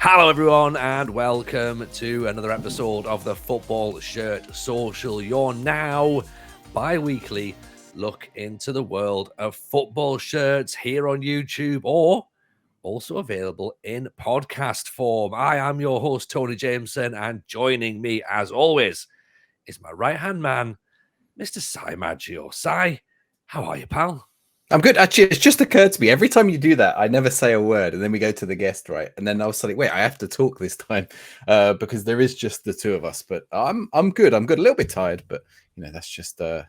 Hello, everyone, and welcome to another episode of the Football Shirt Social. Your now bi-weekly look into the world of football shirts here on YouTube, or also available in podcast form. I am your host, Tony Jameson, and joining me, as always, is my right-hand man, Mr. Sai Maggio. Sai, how are you, pal? I'm good. Actually, it's just occurred to me every time you do that, I never say a word, and then we go to the guest, right? And then I was like, wait, I have to talk this time because there is just the two of us. But I'm good. I'm good. A little bit tired, but that's just the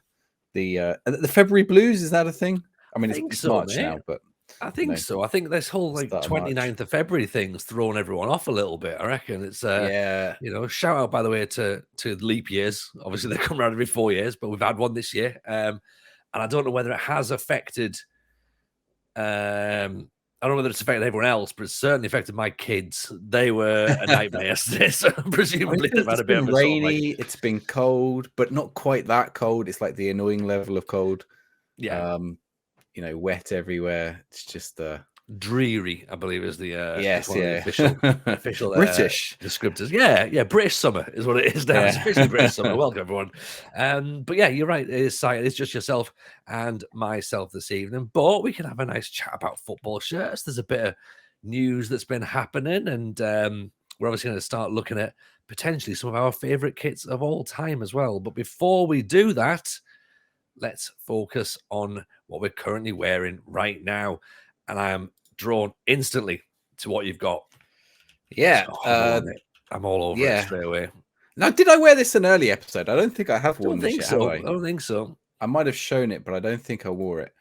February blues. Is that a thing? I mean, it's So, March mate. now, but I think so. I think this whole like 29th of February thing's thrown everyone off a little bit. I reckon it's shout out by the way to leap years. Obviously they come around every 4 years, but we've had one this year. And I don't know whether it has affected I don't know whether it's affected everyone else, but it's certainly affected my kids. They were a nightmare yesterday, so presumably they've had a bit of a rainy. It's been cold, but not quite that cold. It's like the annoying level of cold. Yeah. Wet everywhere. It's just dreary, I believe, is the official British descriptors. Yeah, British summer is what it is now. It's officially British summer. Welcome everyone. But yeah, you're right. It's just yourself and myself this evening. But we can have a nice chat about football shirts. There's a bit of news that's been happening, and we're obviously going to start looking at potentially some of our favorite kits of all time as well. But before we do that, let's focus on what we're currently wearing right now. And I am drawn instantly to what you've got. Yeah. I'm all over it straight away. Now, did I wear this in an early episode? I don't think I have worn this yet, have I? I don't think so. I might have shown it, but I don't think I wore it.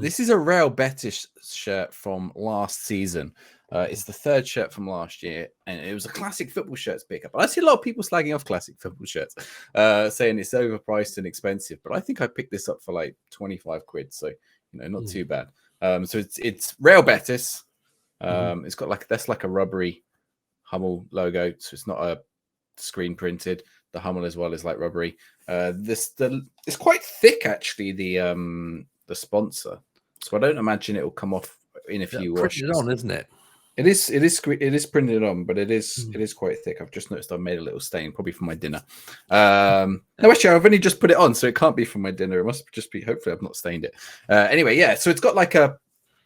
This is a Real Betis shirt from last season. It's the third shirt from last year, and it was a classic football shirts pickup. I see a lot of people slagging off classic football shirts, saying it's overpriced and expensive. But I think I picked this up for like 25 quid, so not too bad. So it's Real Betis. It's got that's like a rubbery Hummel logo, so it's not a screen printed. The Hummel as well is like rubbery. It's quite thick actually. The sponsor, so I don't imagine it will come off in a few washes. Printed on, isn't it? It is printed on, but it is quite thick. I've just noticed I've made a little stain, probably from my dinner. No, actually, I've only just put it on, so it can't be from my dinner. It must just be. Hopefully, I've not stained it. Anyway, yeah. So it's got like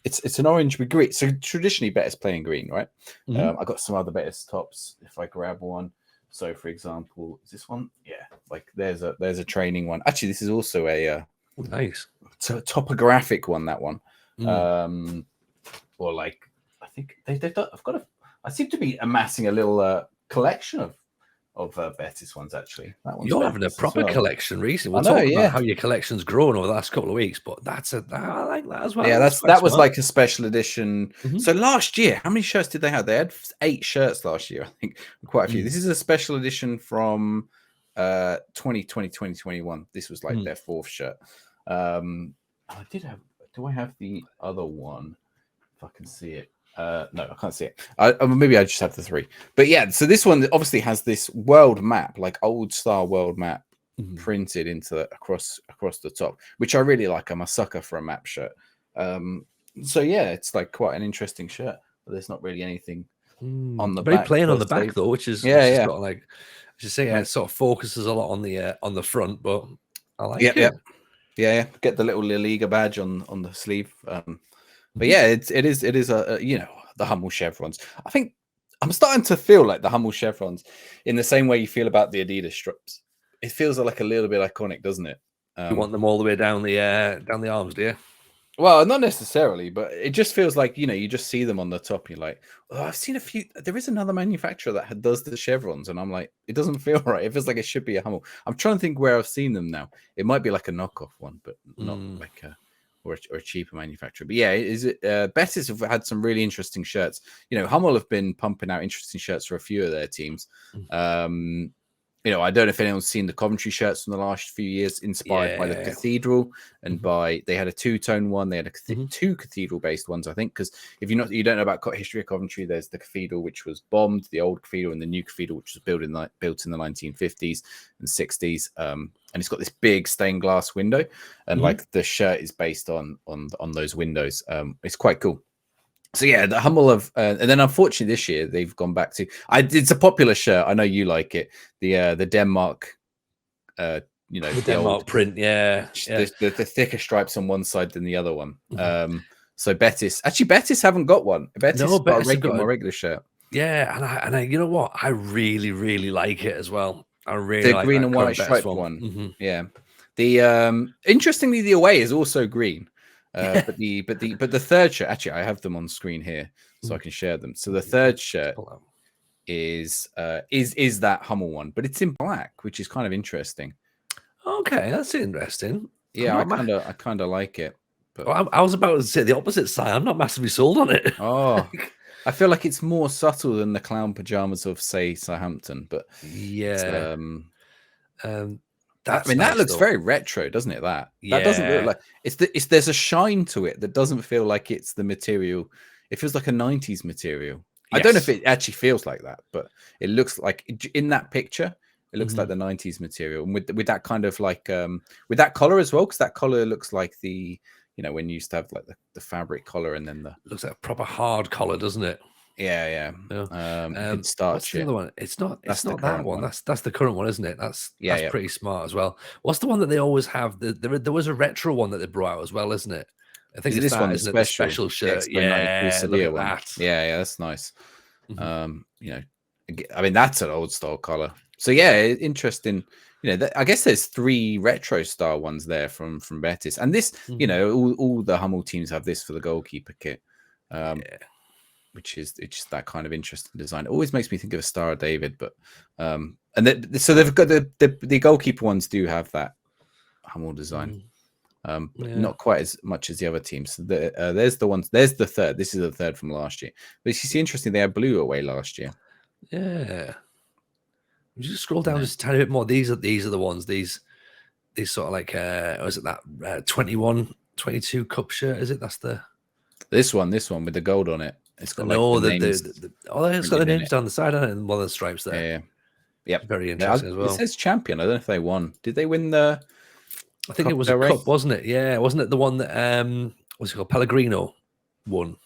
it's an orange with green. So traditionally, Betis playing green, right? I got some other Betis tops. If I grab one, so for example, is this one? Yeah, like there's a training one. Actually, this is also a nice. It's a topographic one. That one, or like. I think they've done. I seem to be amassing a little collection of Betis ones. Actually, you're having a proper collection recently. We'll talk about how your collection's grown over the last couple of weeks, but I like that as well. Yeah, that was like a special edition. So last year, how many shirts did they have? They had 8 shirts last year. I think quite a few. This is a special edition from 2020-2021. This was like their 4th shirt. I did have. Do I have the other one? If I can see it. No, I can't see it. Maybe I just have the 3. But yeah, so this one obviously has this world map, like old style world map, printed into across the top, which I really like. I'm a sucker for a map shirt. So yeah, it's like quite an interesting shirt, but there's not really anything on the very back. Plain on the back though, which is sort of like just say it sort of focuses a lot on the front, but I like it. Yeah. Get the little La Liga badge on the sleeve. But yeah, it is a the Hummel chevrons. I think I'm starting to feel like the Hummel chevrons in the same way you feel about the Adidas strips. It feels like a little bit iconic, doesn't it? You want them all the way down the arms, do you? Well, not necessarily, but it just feels like you just see them on the top. You're like, oh, I've seen a few. There is another manufacturer that does the chevrons, and I'm like, it doesn't feel right. It feels like it should be a Hummel. I'm trying to think where I've seen them now. It might be like a knockoff one, but not like a. Or a cheaper manufacturer. But yeah, Betis have had some really interesting shirts. Hummel have been pumping out interesting shirts for a few of their teams. I don't know if anyone's seen the Coventry shirts from the last few years, inspired by the Cathedral, and they had a 2-tone one. They had 2 Cathedral-based ones, I think, because if you don't know about history of Coventry, there's the Cathedral, which was bombed, the old Cathedral, and the new Cathedral, which was built in the 1950s and 60s. And it's got this big stained glass window, and like the shirt is based on those windows. It's quite cool. So yeah, the Hummel of, and then unfortunately this year they've gone back to. It's a popular shirt. I know you like it. The Denmark, The the old, Denmark print, yeah. the thicker stripes on one side than the other one. Mm-hmm. So Betis haven't got one. Betis No, got a Betis have got more regular shirt. yeah, and I, you know what? I really, really like it as well. I really The like green that and white current Betis striped one. one. Mm-hmm. Yeah. The interestingly, the away is also green. But the third shirt, actually, I have them on screen here so I can share them. So the third shirt is that Hummel one, but it's in black, which is kind of interesting. Okay, that's interesting. Yeah, I kind of like it. But I was about to say the opposite side. I'm not massively sold on it. oh, I feel like it's more subtle than the clown pajamas of, say, Southampton. But Yeah, I that's mean, that nice looks though. very retro, doesn't it? That doesn't look Yeah, like there's a shine to it that doesn't feel like it's the material. It feels like a 90s material. I don't know if yes. it actually feels like that, but it looks like in that picture, it looks like Mm-hmm. the 90s material. And with that kind of like with that collar as well, because that collar looks like the, when you used to have like the fabric collar and then the Looks like a proper hard collar, doesn't it? yeah. Yeah. You could start What's the other one? It's not. That's It's the not that current one. one. That's the current one, isn't it? That's Yeah. pretty smart as well. What's the one that they always have? There was a retro one that they brought out as well, isn't it? I think Is it it's this one, that, the isn't it? The special special shirt. Expo 92 Yeah, look Sevilla at one? that. Yeah, that's nice. Mhm. I mean, that's an old style color. So yeah, interesting. I guess there's 3 retro style ones there from Betis, and this, Mhm. all the Hummel teams have this for the goalkeeper kit, Yeah. which is it's just that kind of interesting design. It always makes me think of a Star of David, but so they've got the goalkeeper ones do have that Hummel design. Mhm. But Yeah. not quite as much as the other teams. So there's the ones. There's the third. This is the third from last year. But you see, interesting. They had blue away last year. Yeah. You just scroll You down know, just a tiny bit more. These are the ones. These sort of like was it that 21, 22 cup shirt? Is it? That's the this one with the gold on it. It's got like the no names oh, it's got the printed in names it. down the side on it and one of the stripes there. Yeah. Yep. Very interesting as It well. says champion. I don't know if they won. Did they win the I think it Copa was a del Rey? cup, wasn't it? Yeah, wasn't it the one that what's it called? Pellegrino won.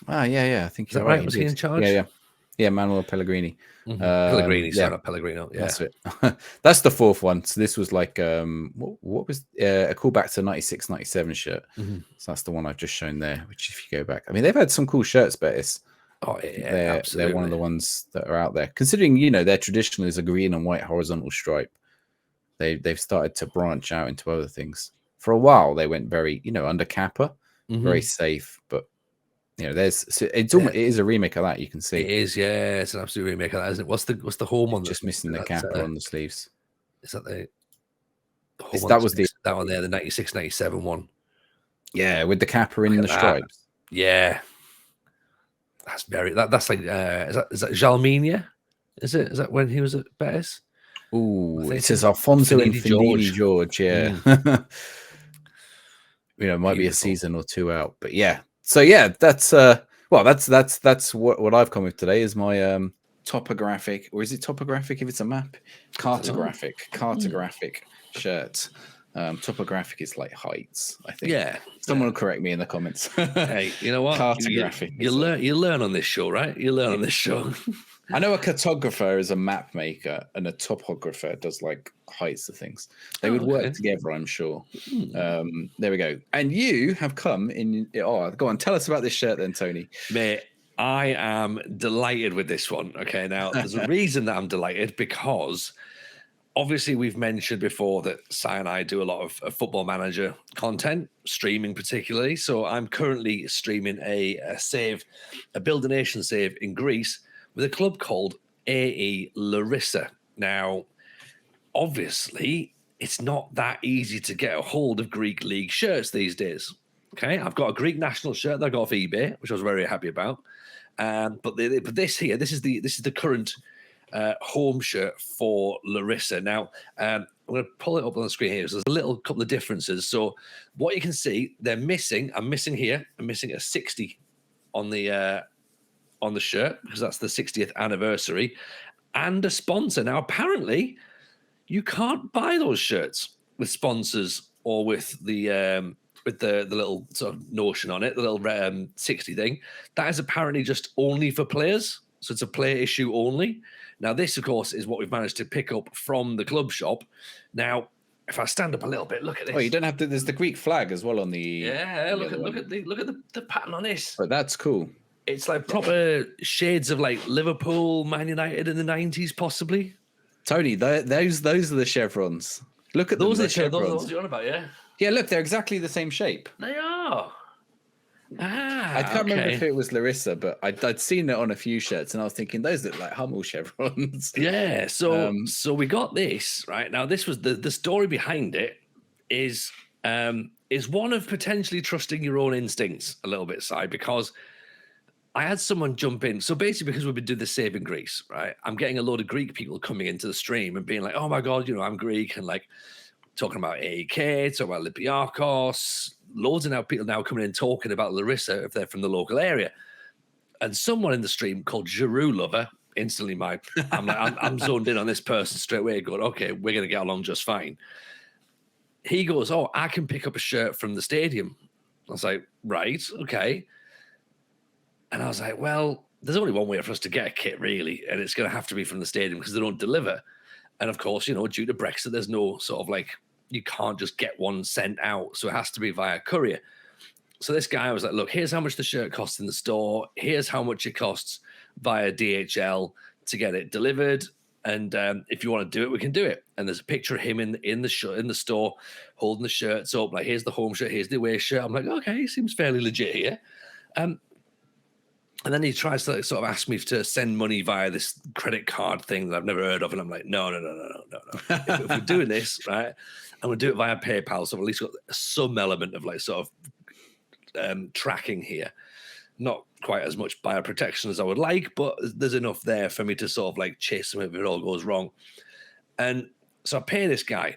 Ah, yeah. I think Is that you're right. right? He Was he did. in charge? Yeah. Manuel Pellegrini. Pellegrini, Yeah. sorry, not Pellegrino. Yeah. That's it. That's the fourth one. So this was like what was a callback to 96, 97 shirt. Mhm. So that's the one I've just shown there, which if you go back, I mean they've had some cool shirts, but Oh yeah, they're one of absolutely. the ones that are out there. Considering, their traditional is a green and white horizontal stripe. They've started to branch out into other things. For a while they went very, under Kappa, very Mhm. safe, but it Yeah, is a remake of that, you can it see. is. Yeah, it's an absolute remake of that, isn't it? What's the home one Just that's missing missing? the That's Kappa on the sleeves. is that the home one That that's was the missing? That one there, the 96, 97 one. yeah, with the Kappa Look in at the that. stripes. Yeah, that's very that's like is that Jalminia? Is that when he was at Betis? I Ooh, it think says Alfonso and Finidi Findini George. George. Yeah. Mm, Might be a beautiful. season or 2 out. But yeah. So yeah, that's that's what I've come with today is my topographic, or is it topographic if it's a map? I don't know. Cartographic shirt. Topographic is like heights, I think. Yeah. Someone will correct me in the comments. Hey, you know what? Cartographic. You learn on this show, right? You learn on this show. I know a cartographer is a map maker and a topographer does like heights of things. They would work together, I'm sure. There we go. And you have come in. Oh, go on. Tell us about this shirt then, Tony. Mate, I am delighted with this one. Okay, now there's a reason that I'm delighted because obviously we've mentioned before that Si and I do a lot of Football Manager content, streaming particularly. So I'm currently streaming a Build a Nation save in Greece with a club called AE Larissa. Now, obviously, it's not that easy to get a hold of Greek League shirts these days. Okay, I've got a Greek national shirt that I got off eBay, which I was very happy about. But this is the current home shirt for Larissa. Now, I'm going to pull it up on the screen here. So there's a little couple of differences. So what you can see, I'm missing a 60 on the shirt because that's the 60th anniversary and a sponsor. Now, apparently, you can't buy those shirts with sponsors or with the with the little sort of notion on it, the little 60 thing, that is apparently just only for players. So it's a player issue only. Now, this, of course, is what we've managed to pick up from the club shop. Now, if I stand up a little bit, look at this. Oh, you don't have to. There's the Greek flag as well on the. Yeah, look at the pattern on this. But that's cool. It's like proper shades of like Liverpool, Man United in the 90s, possibly. Tony, those are the chevrons. Look at those. Them, Are the chevrons. Those you're on about, yeah. Yeah, look, they're exactly the same shape. They are. I can't remember if it was Larissa, but I'd seen it on a few shirts, and I was thinking those look like Hummel chevrons. Yeah, so we got this right now. This was the story behind it is one of potentially trusting your own instincts a little bit, Si, because I had someone jump in. So basically, because we've been doing the Saving Greece, right? I'm getting a load of Greek people coming into the stream and being like, "Oh my god, I'm Greek," and like talking about AK, talking about Olympiakos. Loads of people now coming in talking about Larissa if they're from the local area. And someone in the stream called Giroud Lover, instantly I'm zoned in on this person straight away, going, okay, we're going to get along just fine. He goes, oh, I can pick up a shirt from the stadium. I was like, right, okay. And I was like, well, there's only one way for us to get a kit, really, and it's going to have to be from the stadium because they don't deliver. And of course, due to Brexit, there's no sort of like, you can't just get one sent out. So it has to be via courier. So this guy was like, look, here's how much the shirt costs in the store. Here's how much it costs via DHL to get it delivered. And if you want to do it, we can do it. And there's a picture of him in the store holding the shirts up. Like, here's the home shirt, here's the away shirt. I'm like, okay, seems fairly legit here. And then he tries to sort of ask me to send money via this credit card thing that I've never heard of. And I'm like, no. If we're doing this, right, I'm going to do it via PayPal. So I've at least got some element of like sort of tracking here. Not quite as much bioprotection as I would like, but there's enough there for me to sort of like chase him if it all goes wrong. And so I pay this guy.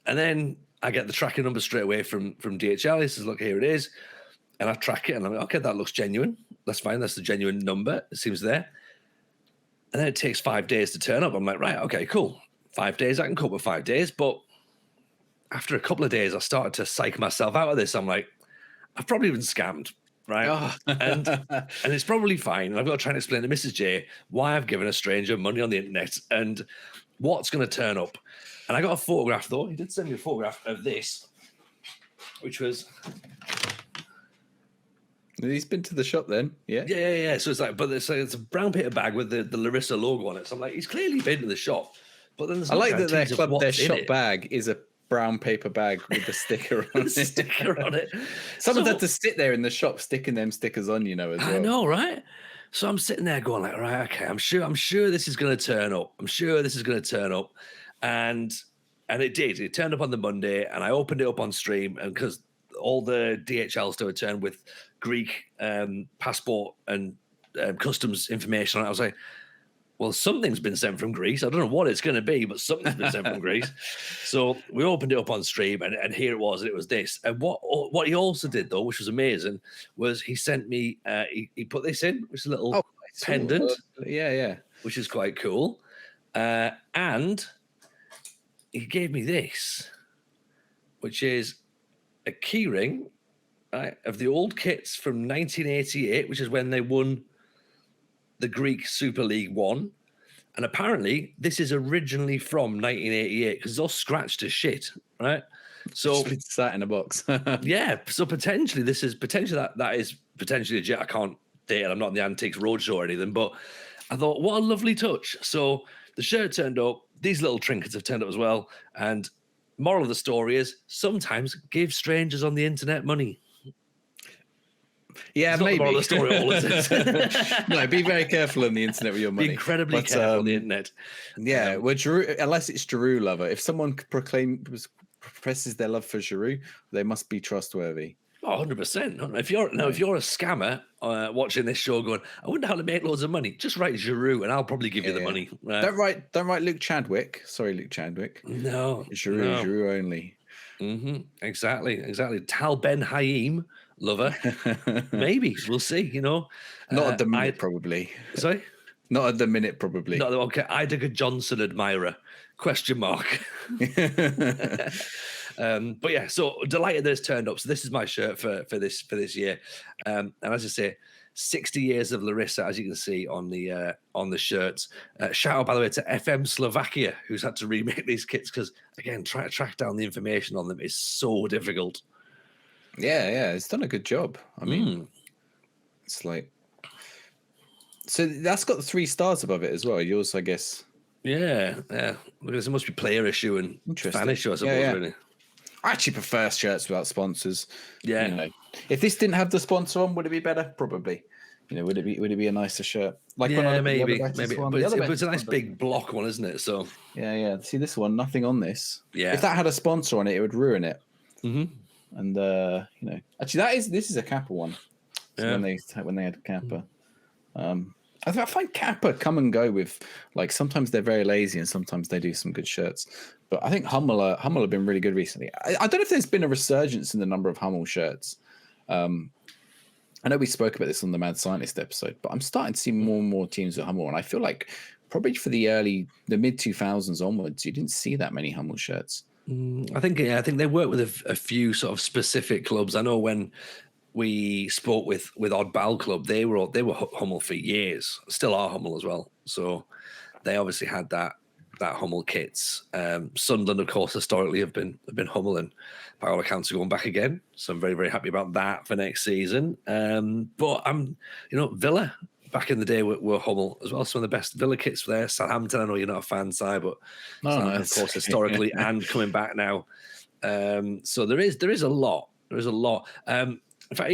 And then I get the tracking number straight away from DHL. He says, look, here it is. And I track it and I'm like, okay, that looks genuine. That's fine. That's the genuine number. It seems there. And then it takes 5 days to turn up. I'm like, right, okay, cool. 5 days, I can cope with 5 days. But after a couple of days, I started to psych myself out of this. I'm like, I've probably been scammed, right? Oh. and it's probably fine. And I've got to try and explain to Mrs. J why I've given a stranger money on the internet and what's going to turn up. And I got a photograph, though. He did send me a photograph of this, which was... He's been to the shop then, yeah? Yeah. So it's like, but it's a brown paper bag with the Larissa logo on it. So I'm like, he's clearly been to the shop. But then there's I like that their shop bag is a brown paper bag with a sticker on it. Someone had to sit there in the shop sticking them stickers on, as well. I know, right? So I'm sitting there going like, right, okay, I'm sure this is going to turn up. And it did. It turned up on the Monday, and I opened it up on stream, and because all the DHL store returned with Greek passport and customs information on it, I was like, well, something's been sent from Greece. I don't know what it's going to be, but something's been sent from Greece. So we opened it up on stream, and here it was. And it was this. And what he also did, though, which was amazing, was he sent me, he put this in, which is a little pendant. Yeah. Which is quite cool. And he gave me this, which is a key ring, right, of the old kits from 1988, which is when they won the Greek Super League 1. And apparently this is originally from 1988 because it's all scratched as shit, right? So it's sat in a box. Yeah. So potentially that is potentially legit. I can't date it. I'm not in the Antiques Roadshow or anything, but I thought, what a lovely touch. So the shirt turned up. These little trinkets have turned up as well. And moral of the story is sometimes give strangers on the internet money. Yeah, maybe. Moral of the story all it. No, be very careful on the internet with your money. Be incredibly careful on the internet. Yeah, well, Giroud, unless it's Giroud lover. If someone professes their love for Giroud, they must be trustworthy. Oh, 100%. If you're a scammer watching this show going, I wonder how to make loads of money, just write Giroud and I'll probably give you the money. Don't write Luke Chadwick. Sorry, Luke Chadwick. No. Giroud only. Mm-hmm. Exactly. Tal Ben Haim lover. Maybe. We'll see, Not at the minute, probably. Sorry? Not at the minute, probably. Okay. Idega Johnson admirer. Question mark. But yeah, so delighted that it's turned up. So this is my shirt for this year. And as I say, 60 years of Larissa, as you can see on the shirts. Shout out, by the way, to FM Slovakia, who's had to remake these kits because, again, trying to track down the information on them is so difficult. Yeah, it's done a good job. I mean, it's like, so that's got the 3 stars above it as well. Yours, I guess. Yeah. Look at this. It must be player issue and fan issue, I suppose, really. I actually prefer shirts without sponsors. Yeah. You know, if this didn't have the sponsor on, would it be better? Probably. You know, would it be a nicer shirt? Like maybe. But it's a nice big block one, isn't it? So yeah. See this one, nothing on this. Yeah. If that had a sponsor on it, it would ruin it. Mm-hmm. And you know, actually, this is a Kappa one. So when they had Kappa, I find Kappa come and go with, like, sometimes they're very lazy and sometimes they do some good shirts. But I think Hummel have been really good recently. I don't know if there's been a resurgence in the number of Hummel shirts. I know we spoke about this on the Mad Scientist episode, but I'm starting to see more and more teams with Hummel, and I feel like probably for the mid 2000s onwards, you didn't see that many Hummel shirts. I think they work with a few sort of specific clubs. I know when we spoke with Oddball Club, they were Hummel for years, still are Hummel as well. So they obviously had that Hummel kits. Sunderland, of course, historically have been Hummel, and by all accounts are going back again. So I'm very, very happy about that for next season. But Villa back in the day were Hummel as well. Some of the best Villa kits were there. Southampton, I know you're not a fan, Si, but of course, historically and coming back now. So there is a lot. There is a lot. In fact,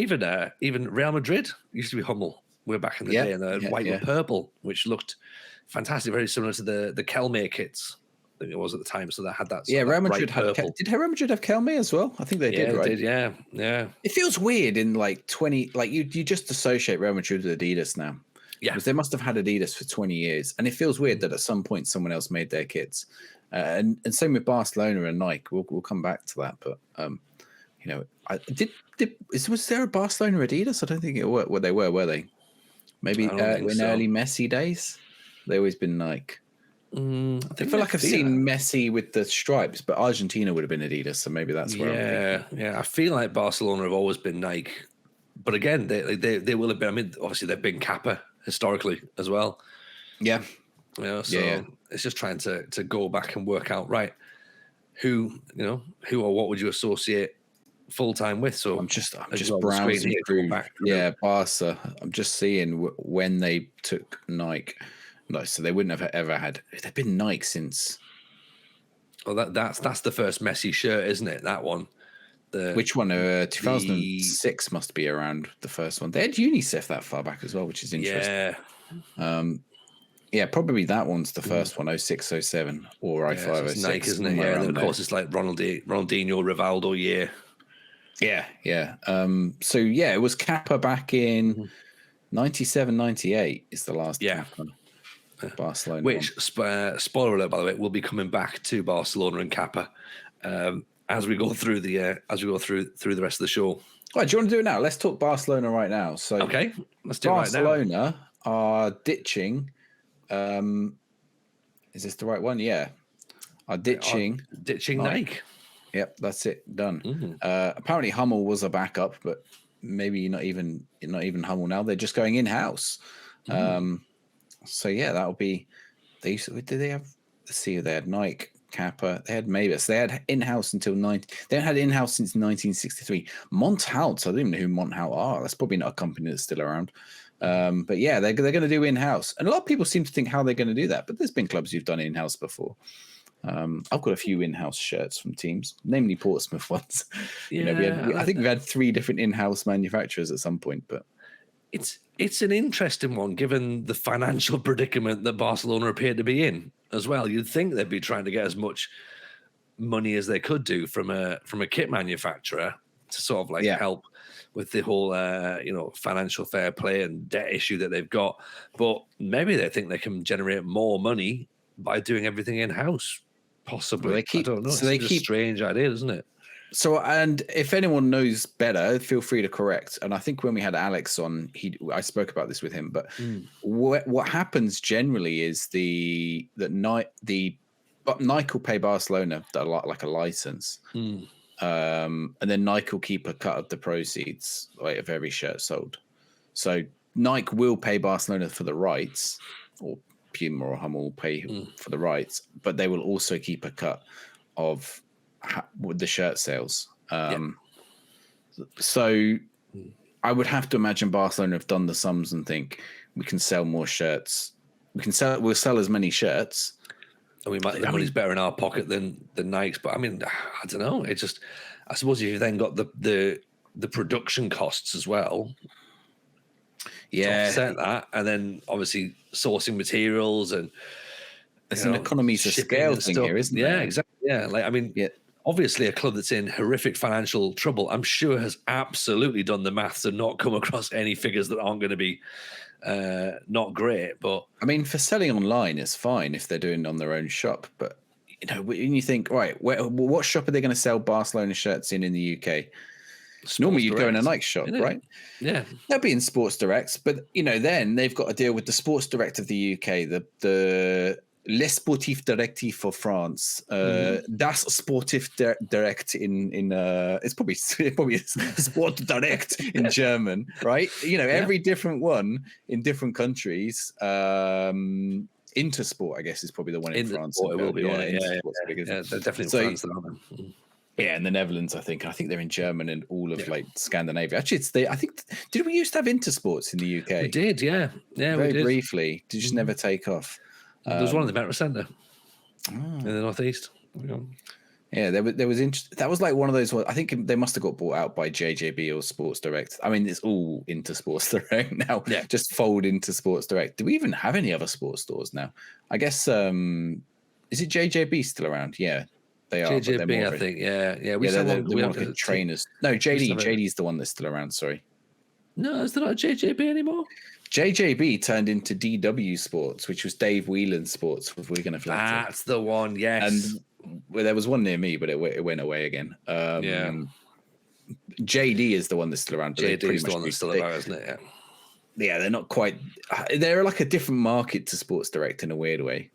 even Real Madrid used to be Hummel. We're back in the day, and the white and purple, which looked fantastic, very similar to the Kelme kits. I think it was at the time. So they had that. Real Madrid did Real Madrid have Kelme as well? I think they did, right? They did, yeah. It feels weird in like 20, like you just associate Real Madrid with Adidas now. Yeah, because they must have had Adidas for 20 years, and it feels weird that at some point someone else made their kits. And same with Barcelona and Nike. We'll come back to that, but was there a Barcelona Adidas? I don't think it were. Well, they were they? Maybe in early Messi days. They always been Nike. I feel like I've seen Messi with the stripes, but Argentina would have been Adidas, so maybe that's where. Yeah. I feel like Barcelona have always been Nike, but again, they will have been. I mean, obviously they've been Kappa historically as well. Yeah. It's just trying to go back and work out who or what would you associate full time with. So I'm just browsing through. Barca. I'm just seeing when they took Nike. No, so they wouldn't have ever had. They've been Nike since. Well, that's the first Messi shirt, isn't it? That one. Which one? 2006 must be around the first one. They had UNICEF that far back as well, which is interesting. Yeah. Probably that one's the first one, 06, 07, or 05, 06. Nike, isn't it? Yeah, and then of course it's like Ronaldinho, Rivaldo year. Yeah. So it was Kappa back in 97, 98 is the last Kappa. Barcelona, which spoiler alert, by the way, will be coming back to Barcelona and Kappa as we go through the rest of the show. Right, do you want to do it now? Let's talk Barcelona right now. So okay, let's do Barcelona it right now. Are ditching. Is this the right one? Yeah, are ditching Nike. Yep, that's it. Done. Apparently, Hummel was a backup, but maybe not even Hummel now. They're just going in house. So that'll be. Did they have? Let's see. They had Nike, Kappa. They had Mavis. They had in-house until They had in-house since 1963. Monthout. I don't even know who Monthout are. That's probably not a company that's still around. But they're going to do in-house, and a lot of people seem to think how they're going to do that. But there's been clubs who've done in-house before. I've got a few in-house shirts from teams, namely Portsmouth ones. I think we've had 3 different in-house manufacturers at some point, but it's an interesting one given the financial predicament that Barcelona appear to be in as well. You'd think they'd be trying to get as much money as they could do from a kit manufacturer to sort of help with the whole financial fair play and debt issue that they've got. But maybe they think they can generate more money by doing everything in-house. Possibly. I don't know. So it's a strange idea, isn't it? So, and if anyone knows better, feel free to correct. And I think when we had Alex on, I spoke about this with him. But what happens generally is the but Nike will pay Barcelona like a license, Mm. and then Nike will keep a cut of the proceeds like of every shirt sold. So Nike will pay Barcelona for the rights, or Puma or Hummel will pay for the rights, but they will also keep a cut of with the shirt sales. So I would have to imagine Barcelona have done the sums and think we can sell more shirts. We'll sell as many shirts. And the money's better in our pocket than Nike's. But I mean, I don't know. It just, I suppose if you've then got the production costs as well, to offset that, and then obviously sourcing materials and it's an economies of scale thing here, isn't it? Yeah, exactly. Yeah, like I mean, obviously a club that's in horrific financial trouble, I'm sure has absolutely done the maths and not come across any figures that aren't going to be not great. But I mean, for selling online, it's fine if they're doing it on their own shop. But you know, when you think, right, what shop are they going to sell Barcelona shirts in the UK? Normally, you'd go in a Nike shop, right? Yeah, they'll be in Sports Directs, but you know, then they've got to deal with the Sports Direct of the UK, the Les Sportifs Directifs for France, Das Sportif Direct in it's probably Sport Direct in German, right? You know, every different one in different countries. Intersport, I guess, is probably the one in France. It will be one. Yeah, they're definitely in France. Yeah, in the Netherlands, I think they're in German and all of like Scandinavia. Actually, I think did we used to have Intersports in the UK? We did, yeah, very briefly. Did just never take off. There was one in the Metro Centre in the northeast. Yeah, there was that was like one of those. I think they must have got bought out by JJB or Sports Direct. I mean, it's all into Sports Direct now. Yeah, just fold into Sports Direct. Do we even have any other sports stores now? I guess is it JJB still around? Yeah. They are JJB, I think. Yeah. We have like trainers. No, JD's the one that's still around. Sorry. No, is there not a JJB anymore? JJB turned into DW Sports, which was Dave Whelan's Sports with Wigan Athletic. That's the one. Yes. And there was one near me, but it went away again. JD is the one that's still around. JD is the one that's still around, isn't it? Yeah, they're not quite. They're like a different market to Sports Direct in a weird way.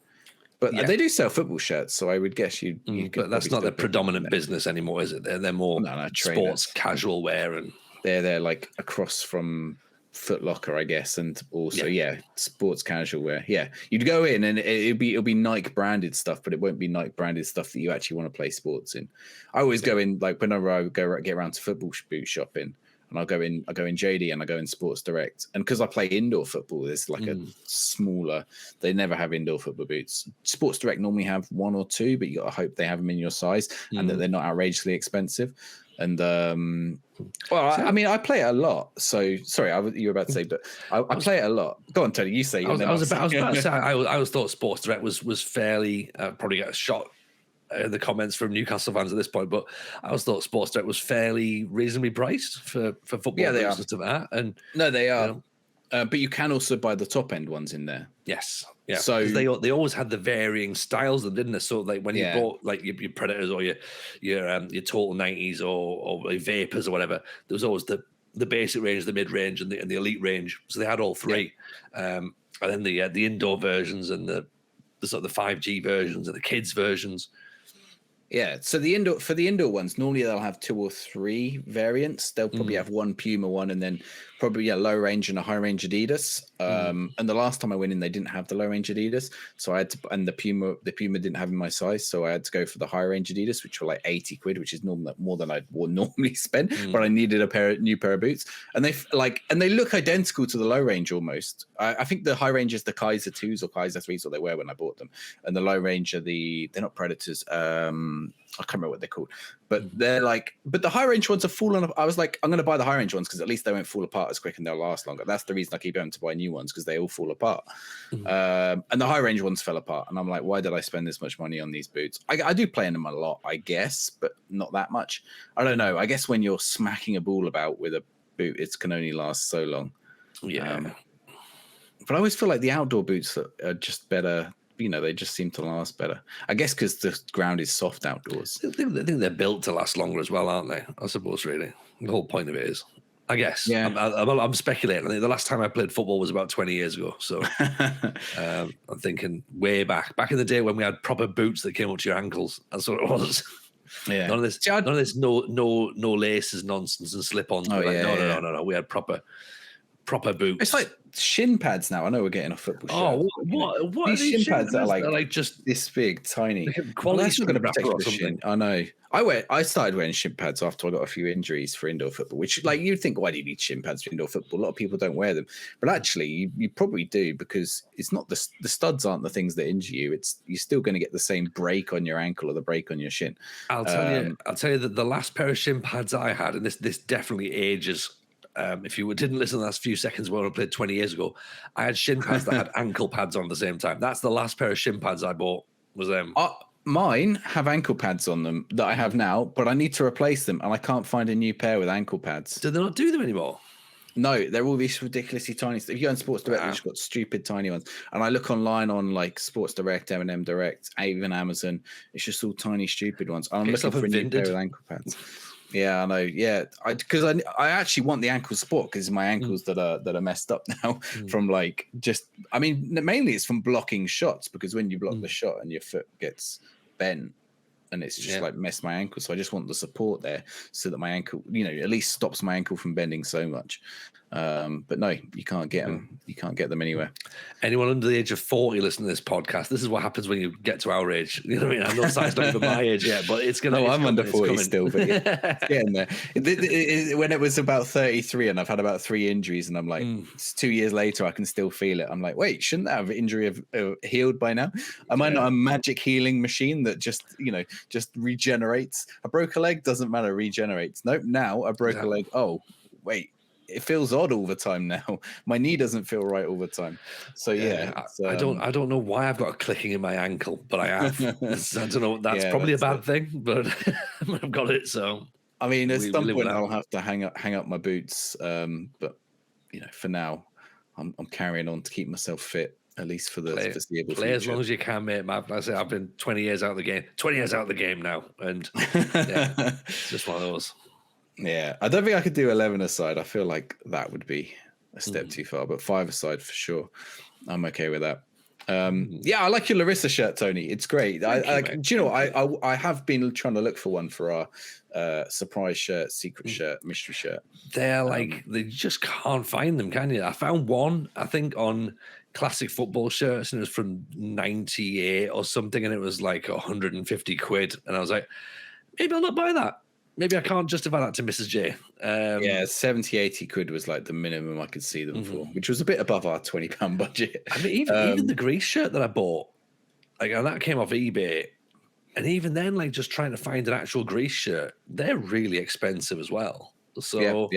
But they do sell football shirts, so I would guess you. But that's not their predominant business anymore, is it? They're more sports casual wear, and they're like across from Foot Locker, I guess, and also sports casual wear. Yeah, you'd go in and it'll be Nike branded stuff, but it won't be Nike branded stuff that you actually want to play sports in. I always go in like whenever I get around to football boot shopping. And I go in JD and I go in Sports Direct. And because I play indoor football, there's like a smaller, they never have indoor football boots. Sports Direct normally have one or two, but you got to hope they have them in your size and that they're not outrageously expensive. And I mean, I play it a lot. So sorry, you were about to say, but I play it a lot. Go on, Tony. You say. I was about to say. I always thought Sports Direct was fairly probably got a shot. The comments from Newcastle fans at this point, but I always thought Sports Direct was fairly reasonably priced for football. Yeah, they are. To that, and no, they are. But you can also buy the top end ones in there. Yes, yeah. So they always had the varying styles, of them, didn't they? So like when you bought like your Predators or your Total 90s or Vapors or whatever, there was always the basic range, the mid range, and the elite range. So they had all three, and then the indoor versions and the sort of the 5G versions and the kids versions. Yeah, so the indoor ones, normally they'll have 2 or 3 variants. They'll probably have one Puma one and then probably a low range and a high range Adidas. And the last time I went in, they didn't have the low range Adidas, so I had to. And the Puma didn't have in my size, so I had to go for the high range Adidas, which were like 80 quid, which is more than I would normally spend. But I needed a new pair of boots, and they look identical to the low range almost. I think the high range is the Kaiser 2s or Kaiser 3s, what they were when I bought them, and the low range are they're not Predators. I can't remember what they're called, but but the high range ones are falling up. I was like, I'm going to buy the high range ones because at least they won't fall apart as quick and they'll last longer. That's the reason I keep going to buy new ones, because they all fall apart. And the high range ones fell apart, and I'm like, why did I spend this much money on these boots? I do play in them a lot, I guess, but not that much. I don't know. I guess when you're smacking a ball about with a boot, it can only last so long. Yeah. But I always feel like the outdoor boots are just better. You know, they just seem to last better. I guess because the ground is soft outdoors. I think they're built to last longer as well, aren't they? I suppose, really. The whole point of it is. I guess. Yeah. I'm speculating. I think the last time I played football was about 20 years ago. So I'm thinking way back in the day when we had proper boots that came up to your ankles. That's what it was. Yeah. None of this no laces nonsense and slip-ons. Oh, No. We had proper boots. It's like shin pads now. I know we're getting off football shirts. What are these shin pads that are They're like just this big, tiny. quality That's not going to wrapper protect or the something. shin. I know. I started wearing shin pads after I got a few injuries for indoor football, which like you'd think, why do you need shin pads for indoor football? A lot of people don't wear them, but actually you probably do, because it's not the studs aren't the things that injure you. It's you're still going to get the same break on your ankle or the break on your shin. I'll tell you that the last pair of shin pads I had, and this definitely ages. If you didn't listen to the last few seconds when I played 20 years ago, I had shin pads that had ankle pads on at the same time. That's the last pair of shin pads I bought. Was them. Mine have ankle pads on them that I have now, but I need to replace them, and I can't find a new pair with ankle pads. Do they not do them anymore? No, they're all these ridiculously tiny stuff. If you go on Sports Direct, they've just got stupid tiny ones. And I look online on like Sports Direct, M&M Direct, even Amazon. It's just all tiny, stupid ones. I'm looking for a new pair with ankle pads. Yeah, I know. Yeah, because I actually want the ankle support because my ankles that are messed up now from like mainly it's from blocking shots, because when you block the shot and your foot gets bent and it's just like messed my ankle. So I just want the support there so that my ankle, at least stops my ankle from bending so much. But no, you can't get them. You can't get them anywhere. Anyone under the age of 40 listening to this podcast, this is what happens when you get to our age. You know what I mean? I know Si's not even my age yet, but it's going to. No, I'm under 40 still, but it's getting there. When it was about 33 and I've had about 3 injuries and I'm like, it's 2 years later, I can still feel it. I'm like, wait, shouldn't that have injury have healed by now? Am I not a magic healing machine that just regenerates? I broke a leg, doesn't matter, regenerates. Nope, now I broke a leg. Oh, wait. It feels odd all the time now. My knee doesn't feel right all the time. So I don't know why I've got a clicking in my ankle, but I have. I don't know. That's probably a bad thing, but I've got it. So I mean, at some point I'll have to hang up my boots. But for now, I'm carrying on to keep myself fit, at least for the foreseeable future. Play as long as you can, mate. Like I say, I've been 20 years out of the game. 20 years out of the game now, and it's just one of those. Yeah, I don't think I could do 11 aside. I feel like that would be a step too far, but 5 aside for sure. I'm okay with that. Yeah, I like your Larissa shirt, Tony. It's great. Do you know what? I have been trying to look for one for our surprise shirt, secret shirt, mystery shirt. They're like, they just can't find them, can you? I found one, I think, on classic football shirts, and it was from 98 or something, and it was like 150 quid. And I was like, maybe I'll not buy that. Maybe I can't justify that to Mrs. J. 70, 80 quid was like the minimum I could see them for, which was a bit above our £20 budget. I mean, even the Greece shirt that I bought, like that came off eBay, and even then, like just trying to find an actual Greece shirt, they're really expensive as well. So,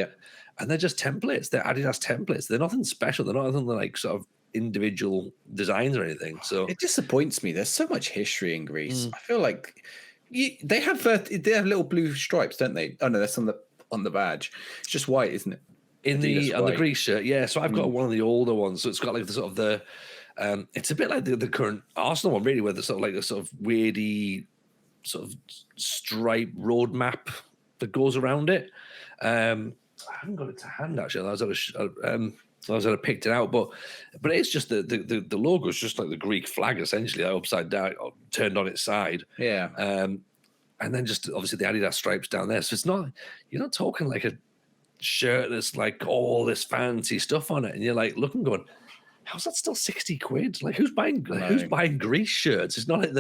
and they're just templates. They're Adidas templates. They're nothing special. They're not anything like sort of individual designs or anything. So it disappoints me. There's so much history in Greece. I feel like. They have little blue stripes, don't they? Oh no, that's on the badge. It's just white, isn't it? On the Greece shirt, yeah. So I've got one of the older ones. So it's got like the sort of it's a bit like the current Arsenal one, really, where there's sort of like a sort of weirdy sort of stripe road map that goes around it. I haven't got it to hand actually. I was going to picked it out, but it's just the logo is just like the Greek flag essentially, upside down, turned on its side. Yeah. And then just obviously the Adidas stripes down there. So it's not, you're not talking like a shirt that's like all this fancy stuff on it, and you're like looking, going, how's that still 60 quid? Like who's buying Greece shirts? It's not like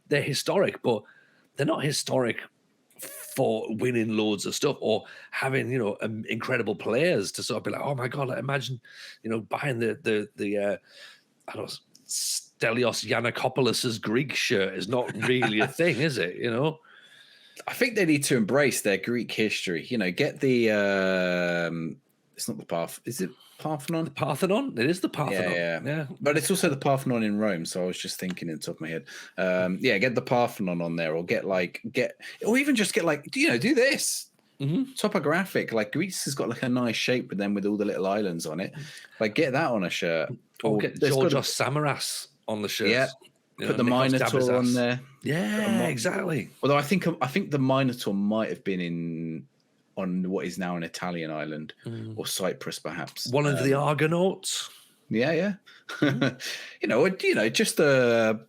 they're historic, but they're not historic for winning loads of stuff or having, incredible players to sort of be like, oh my God, like imagine, buying the I don't know, Stelios Yiannakopoulos' Greek shirt is not really a thing, is it? I think they need to embrace their Greek history. Get the it's not the Parthenon. Is it Parthenon? The Parthenon? It is the Parthenon. Yeah. But it's also the Parthenon in Rome. So I was just thinking in the top of my head. Get the Parthenon on there, or or even just get like, do this. Topographic. Like Greece has got like a nice shape with them with all the little islands on it. Like get that on a shirt. Or get Georgios Samaras on the shirt. Yeah. Put the Minotaur on there. Yeah, exactly. Although I think the Minotaur might have been in on what is now an Italian island or Cyprus, perhaps. One of the Argonauts. Yeah. Just a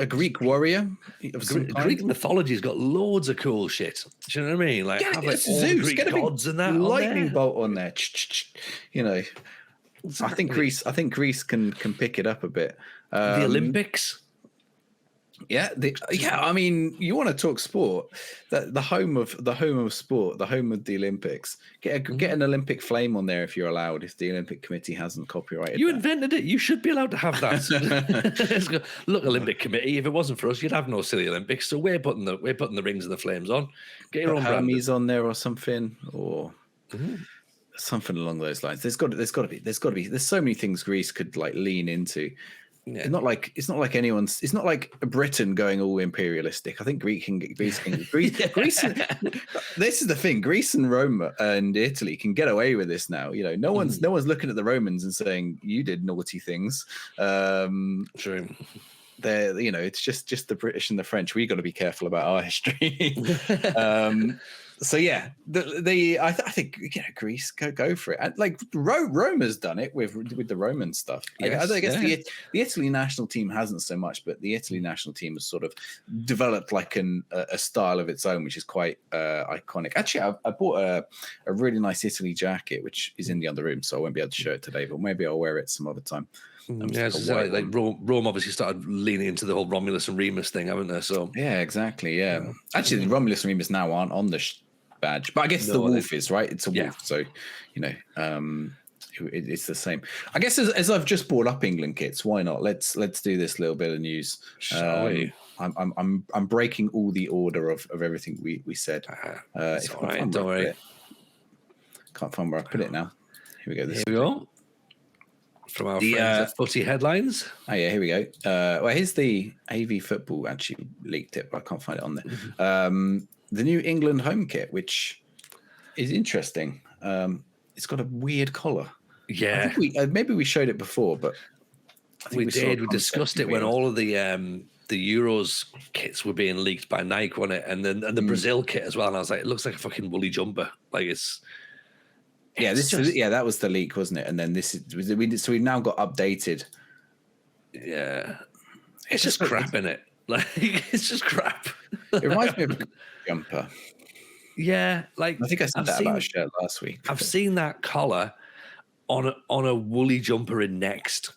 Greek warrior of some kind. Greek mythology's got loads of cool shit. Do you know what I mean? Like, have like all the Greek gods and that lightning on bolt on there. Exactly. I think Greece can pick it up a bit. The Olympics. Yeah, I mean, you want to talk sport? The home of sport, the home of the Olympics. Get an Olympic flame on there if you're allowed. If the Olympic Committee hasn't copyrighted, you invented it. You should be allowed to have that. Look, Olympic Committee. If it wasn't for us, you'd have no silly Olympics. So we're putting the rings and the flames on. Get your own Hermes on there or something, or something along those lines. There's got to be. There's so many things Greece could like lean into. Yeah. It's not like anyone's. It's not like Britain going all imperialistic. I think Greece. This is the thing. Greece and Rome and Italy can get away with this now. No one's looking at the Romans and saying you did naughty things. True. It's just the British and the French. We got to be careful about our history. So yeah, I think Greece go for it. And like Rome has done it with the Roman stuff. Yes, I guess the Italy national team hasn't so much, but the Italy national team has sort of developed like a style of its own, which is quite iconic. Actually, I bought a really nice Italy jacket, which is in the other room, so I won't be able to show it today, but maybe I'll wear it some other time. Like Rome obviously started leaning into the whole Romulus and Remus thing, haven't they? So yeah, exactly. Yeah, actually, the Romulus and Remus now aren't on the badge, but I guess the wolf is, right? It's a wolf, so it's the same. I guess as I've just bought up England kits, why not? Let's do this little bit of news. Shall we? I'm breaking all the order of everything we said. It's all right, don't worry. Can't find where I put it now. Here we go. Here we go. From our friends at Footy Headlines. Oh yeah, here we go. Well, here's the AV Football actually leaked it, but I can't find it on there. The new England home kit, which is interesting. It's got a weird collar. Yeah, I think maybe we showed it before, but I think we did. We discussed it when all of the Euros kits were being leaked by Nike on it, and then the Brazil kit as well. And I was like, it looks like a fucking woolly jumper. Like that was the leak, wasn't it? And then we've now got updated. Yeah, it's just crap in it. Like it's just crap. It reminds me of a jumper. Yeah, like I think I said about a shirt last week. I've seen that collar on a woolly jumper in Next.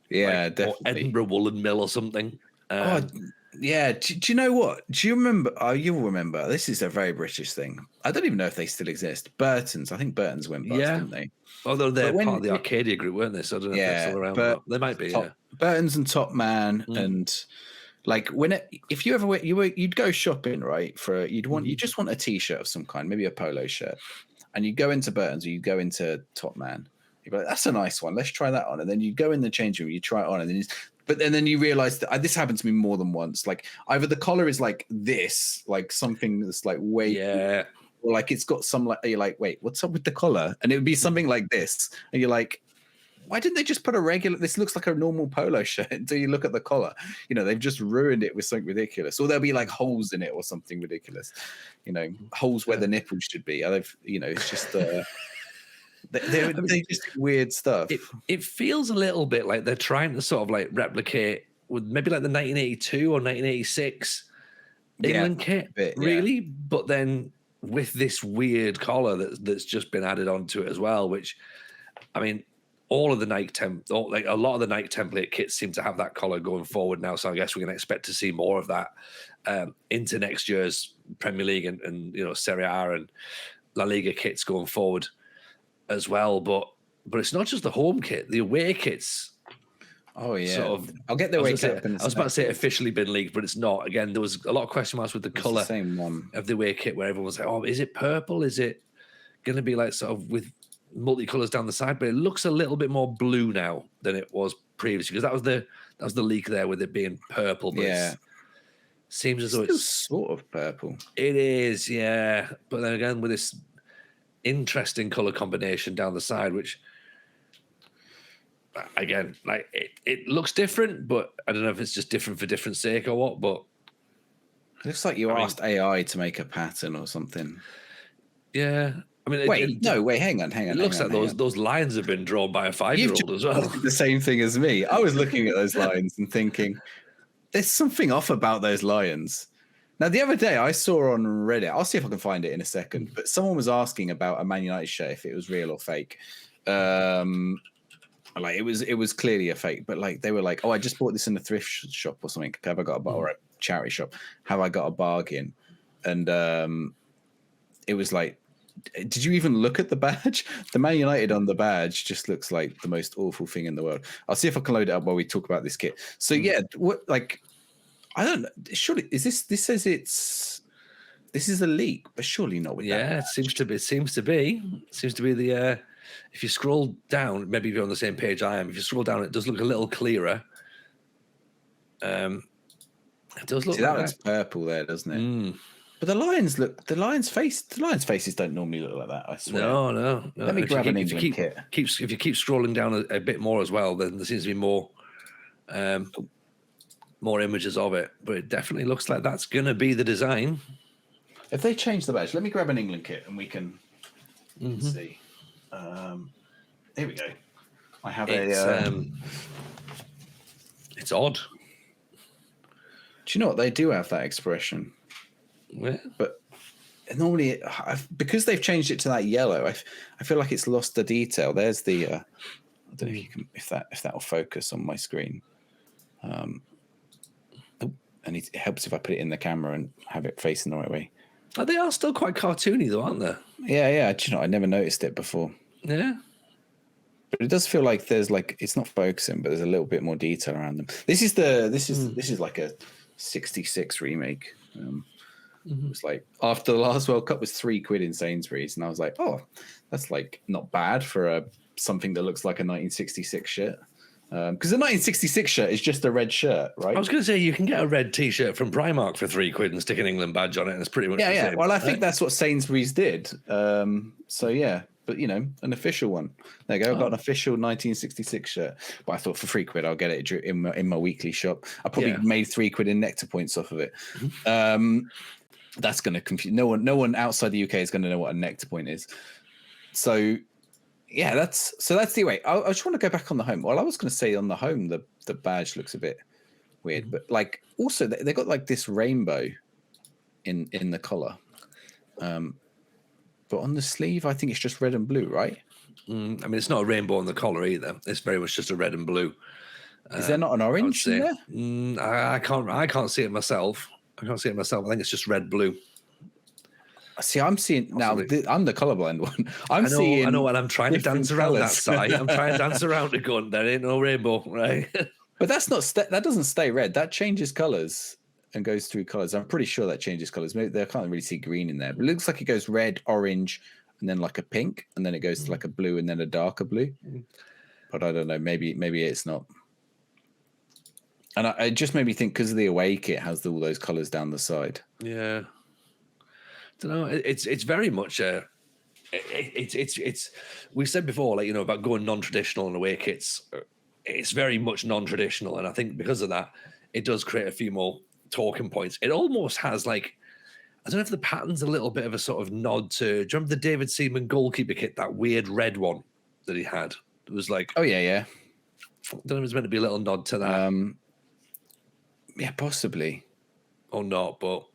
Yeah, like, definitely. Or Edinburgh Woolen Mill or something. Yeah. Do you know what? Do you remember? You'll remember. This is a very British thing. I don't even know if they still exist. Burton's. I think Burton's went bust, didn't they? Although they're part of the Arcadia group, weren't they? So I don't know if they're still around. But they might be. Burton's and Top Man and. Like if you ever went, you'd go shopping, right? You just want a t-shirt of some kind, maybe a polo shirt, and you go into Burton's or you go into Top Man. You'd be like, that's a nice one. Let's try that on. And then you go in the change room, you try it on, and then you realize that this happened to me more than once. Like either the collar is like this, like something that's like or like it's got some like you're like, wait, what's up with the collar? And it would be something like this, and you're like, why didn't they just put a regular? This looks like a normal polo shirt until you look at the collar. They've just ruined it with something ridiculous. Or there'll be like holes in it or something ridiculous. Holes where the nipples should be. It's just they're just weird stuff. It feels a little bit like they're trying to sort of like replicate with maybe like the 1982 or 1986 England kit, really, but then with this weird collar that's just been added onto it as well. Which, I mean. All of the Nike a lot of the Nike template kits seem to have that collar going forward now. So I guess we're going to expect to see more of that into next year's Premier League and Serie A and La Liga kits going forward as well. But it's not just the home kit; the away kits. Oh yeah, sort of, I'll get the away kit. I was about to say officially been leaked, but it's not. Again, there was a lot of question marks with the color of the away kit, where everyone was like, "Oh, is it purple? Is it going to be like sort of with?" multicolours down the side, but it looks a little bit more blue now than it was previously because that was the leak there with it being purple. But it seems as though it's sort of purple. It is, yeah. But then again, with this interesting colour combination down the side, which again, like it looks different, but I don't know if it's just different for different sake or what. But it looks like you asked AI to make a pattern or something. Yeah. I mean, wait, hang on. It looks like those lines have been drawn by a 5-year-old as well. The same thing as me. I was looking at those lines and thinking, there's something off about those lions. Now, the other day I saw on Reddit, I'll see if I can find it in a second, but someone was asking about a Man United shirt, if it was real or fake. Like it was clearly a fake, but like they were like, oh, I just bought this in a thrift shop or something. Have I got or a charity shop? Have I got a bargain? And it was like, did you even look at the badge? The Man United on the badge just looks like the most awful thing in the world. I'll see if I can load it up while we talk about this kit. So yeah, what, like, I don't know. Surely is this says this is a leak, but surely not with that. Yeah, it seems to be the if you scroll down, maybe if you're on the same page I am, if you scroll down, it does look a little clearer. It does look. See, that looks purple there, doesn't it? But the Lions faces don't normally look like that, I swear. No. Let me grab an England kit. If you keep scrolling down a bit more as well, then there seems to be more images of it. But it definitely looks like that's going to be the design. If they change the badge, let me grab an England kit and we can see. Here we go. I have it's odd. Do you know what? They do have that expression. Yeah. But normally, because they've changed it to that yellow, I feel like it's lost the detail. There's the I don't know if you can if that will focus on my screen. And it helps if I put it in the camera and have it facing the right way. They are still quite cartoony, though, aren't they? Yeah. Do you know? I never noticed it before. Yeah. But it does feel like there's like it's not focusing, but there's a little bit more detail around them. This is like a '66 remake. It was like after the last World Cup was £3 in Sainsbury's, and I was like, oh, that's like not bad for something that looks like a 1966 shirt. Because the 1966 shirt is just a red shirt, right? I was going to say you can get a red T-shirt from Primark for £3 and stick an England badge on it, and it's pretty much the same. Well, I think that's what Sainsbury's did. So yeah, but you know, an official one. There you go. I've got an official 1966 shirt. But I thought for £3, I'll get it in my weekly shop. I probably made £3 in nectar points off of it. That's going to confuse no one outside the UK is going to know what a nectar point is. So yeah, that's the way. I just want to go back on the home. Well, I was going to say on the home the badge looks a bit weird, but like also they got like this rainbow in the collar, but on the sleeve I think it's just red and blue, right? I mean, it's not a rainbow on the collar either. It's very much just a red and blue. Is there not an orange in there? I can't see it myself. I think it's just red blue. See, I'm seeing now. I'm the colorblind one. I know, and I'm trying to dance around that side. I'm trying to dance around it, going, there ain't no rainbow, right? But that's not. That doesn't stay red. That changes colors and goes through colors. I'm pretty sure that changes colors. Maybe I can't really see green in there, but it looks like it goes red, orange, and then like a pink, and then it goes to like a blue, and then a darker blue. But I don't know. Maybe it's not. And it just made me think because of the away kit has all those colors down the side. Yeah. Don't know. It's very much it's we said before, like, you know, about going non-traditional in away kits. It's very much non-traditional, and I think because of that, it does create a few more talking points. It almost has like, I don't know if the pattern's a little bit of a sort of nod to. Do you remember the David Seaman goalkeeper kit, that weird red one that he had? It was like, oh yeah. I don't know if it's meant to be a little nod to that. Yeah, possibly, or not, but